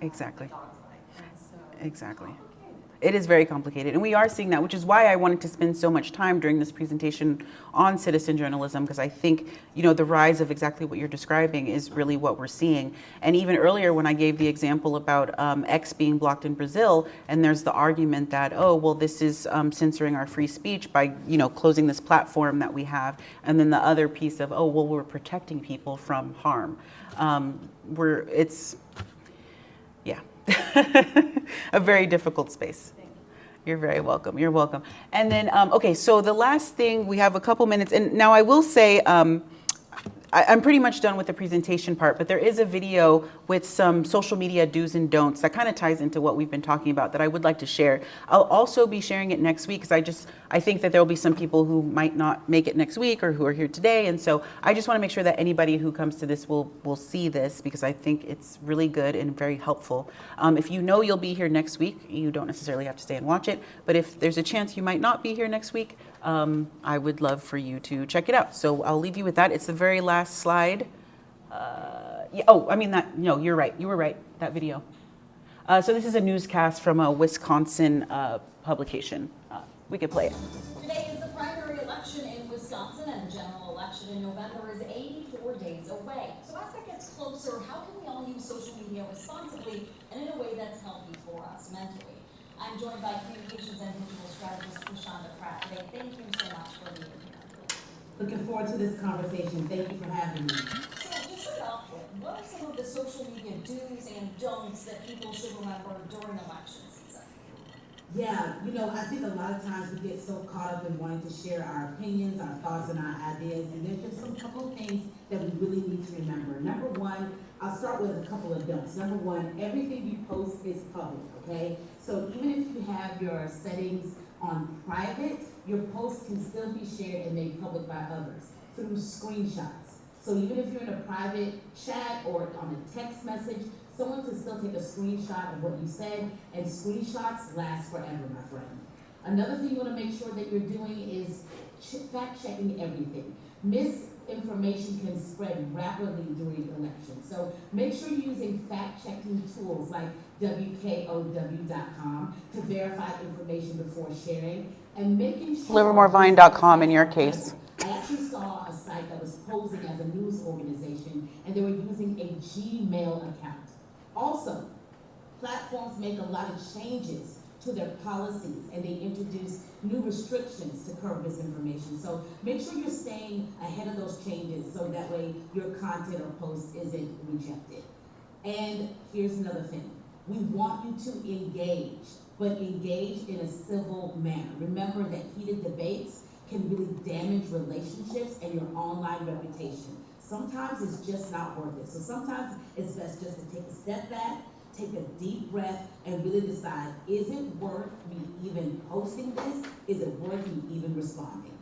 Exactly. the dogfight, and so Exactly. complicated. It is very complicated, and we are seeing that, which is why I wanted to spend so much time during this presentation on citizen journalism, because I think, the rise of exactly what you're describing is really what we're seeing. And even earlier when I gave the example about X being blocked in Brazil, and there's the argument that, oh, well, this is censoring our free speech by, closing this platform that we have. And then the other piece of, oh, well, we're protecting people from harm. Yeah, a very difficult space. You're very welcome. You're welcome. And then, okay, so the last thing, we have a couple minutes. And now I will say, I'm pretty much done with the presentation part, but there is a video with some social media do's and don'ts that kind of ties into what we've been talking about that I would like to share. I'll also be sharing it next week because I think that there will be some people who might not make it next week or who are here today. And so I just want to make sure that anybody who comes to this will see this because I think it's really good and very helpful. If you know you'll be here next week, you don't necessarily have to stay and watch it. But if there's a chance you might not be here next week, I would love for you to check it out. So I'll leave you with that. It's the very last slide. Yeah, oh, I mean that, no, you're right. You were right, that video. So this is a newscast from a Wisconsin publication. We could play it. Today is the primary election in Wisconsin, and the general election in November is 84 days away. So as that gets closer, how can we all use social media responsibly and in a way that's healthy for us mentally? I'm joined by communications and digital strategist Rashonda Pratt today. Thank you so much for being here. Looking forward to this conversation. Thank you for having me. So to start off with, what are some of the social media do's and don'ts that people should remember during election season? Yeah, I think a lot of times we get so caught up in wanting to share our opinions, our thoughts, and our ideas, and there's just some couple of things that we really need to remember. Number one, I'll start with a couple of don'ts. Number one, everything you post is public, okay? So even if you have your settings on private, your post can still be shared and made public by others through screenshots. So even if you're in a private chat or on a text message, someone can still take a screenshot of what you said, and screenshots last forever, my friend. Another thing you want to make sure that you're doing is fact-checking everything. Misinformation can spread rapidly during elections. So make sure you're using fact-checking tools like WKOW.com to verify information before sharing, and making sure LivermoreVine.com in your case. I actually saw a site that was posing as a news organization, and they were using a Gmail account. Also, platforms make a lot of changes to their policies, and they introduce new restrictions to curb misinformation. So make sure you're staying ahead of those changes so that way your content or post isn't rejected. And here's another thing. We want you to engage, but engage in a civil manner. Remember that heated debates can really damage relationships and your online reputation. Sometimes it's just not worth it. So sometimes it's best just to take a step back, take a deep breath, and really decide, is it worth me even posting this? Is it worth me even responding?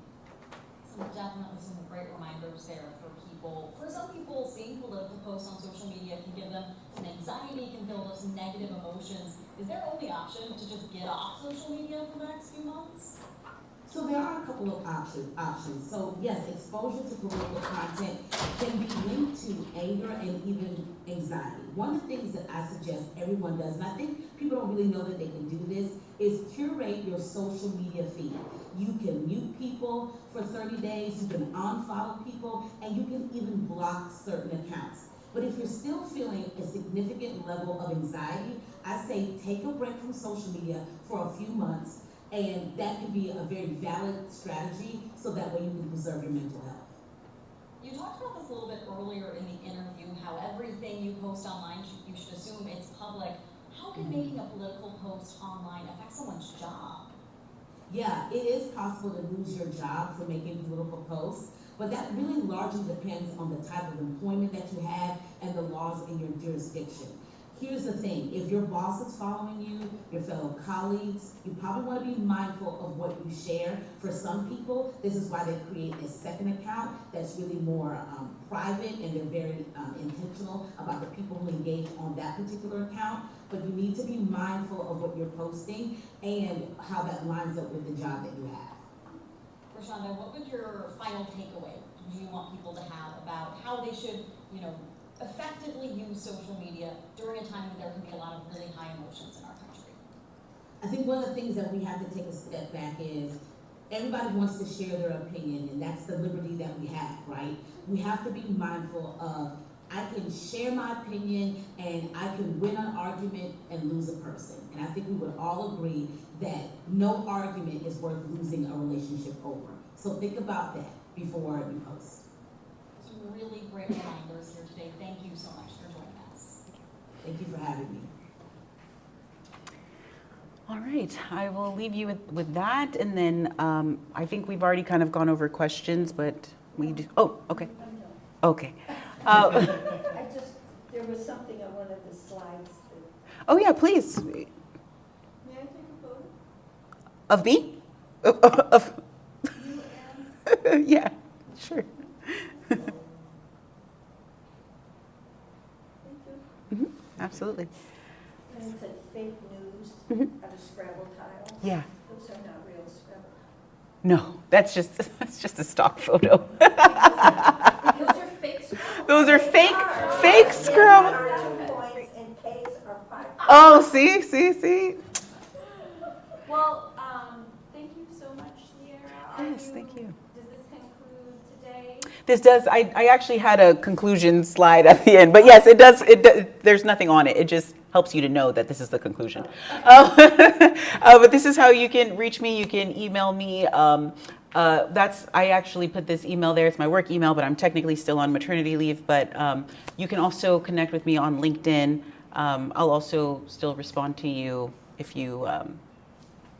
So definitely some great reminders there for people. For some people, seeing political posts on social media can give them some anxiety, can build up some negative emotions. Is their only option to just get off social media for the next few months? So there are a couple of options. So yes, exposure to political content can be linked to anger and even anxiety. One of the things that I suggest everyone does, and I think people don't really know that they can do this, is curate your social media feed. You can mute people for 30 days, you can unfollow people, and you can even block certain accounts. But if you're still feeling a significant level of anxiety, I say take a break from social media for a few months. And that can be a very valid strategy so that way you can preserve your mental health. You talked about this a little bit earlier in the interview, how everything you post online, you should assume it's public. How can making a political post online affect someone's job? Yeah, it is possible to lose your job for making political posts, but that really largely depends on the type of employment that you have and the laws in your jurisdiction. Here's the thing, if your boss is following you, your fellow colleagues, you probably want to be mindful of what you share. For some people, this is why they create a second account that's really more private, and they're very intentional about the people who engage on that particular account. But you need to be mindful of what you're posting and how that lines up with the job that you have. Rashonda, what would your final takeaway do you want people to have about how they should, effectively use social media during a time when there can be a lot of really high emotions in our country? I think one of the things that we have to take a step back is everybody wants to share their opinion, and that's the liberty that we have, right? We have to be mindful of, I can share my opinion and I can win an argument and lose a person. And I think we would all agree that no argument is worth losing a relationship over. So think about that before you post. Some really great reminders here today. Thank you so much for joining us. Thank you for having me. All right, I will leave you with that, and then I think we've already kind of gone over questions, but we do, oh, okay. Okay. There was something on one of the slides that. Oh yeah, please. May I take a photo? Of me? Of You and yeah, sure. thank you. Absolutely. And it said fake news Mhm. of a Scrabble tile. Yeah. Those are not real Scrabble. No, that's just a stock photo. Because they're fake Scrabble. Those are They fake are. fake Yes Scrabble. are 2 points and K's are 5. Oh, see. Well, thank you so much, Cierra. Yes, thank you. Does this conclude today? This does. I actually had a conclusion slide at the end, but yes, it does. There's nothing on it. It just helps you to know that this is the conclusion. But this is how you can reach me. You can email me. I actually put this email there. It's my work email, but I'm technically still on maternity leave. But you can also connect with me on LinkedIn. I'll also still respond to you if you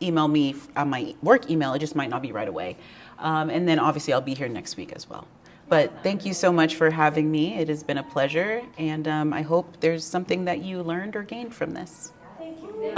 email me on my work email. It just might not be right away. And then obviously I'll be here next week as well. But thank you so much for having me. It has been a pleasure. And I hope there's something that you learned or gained from this. Thank you.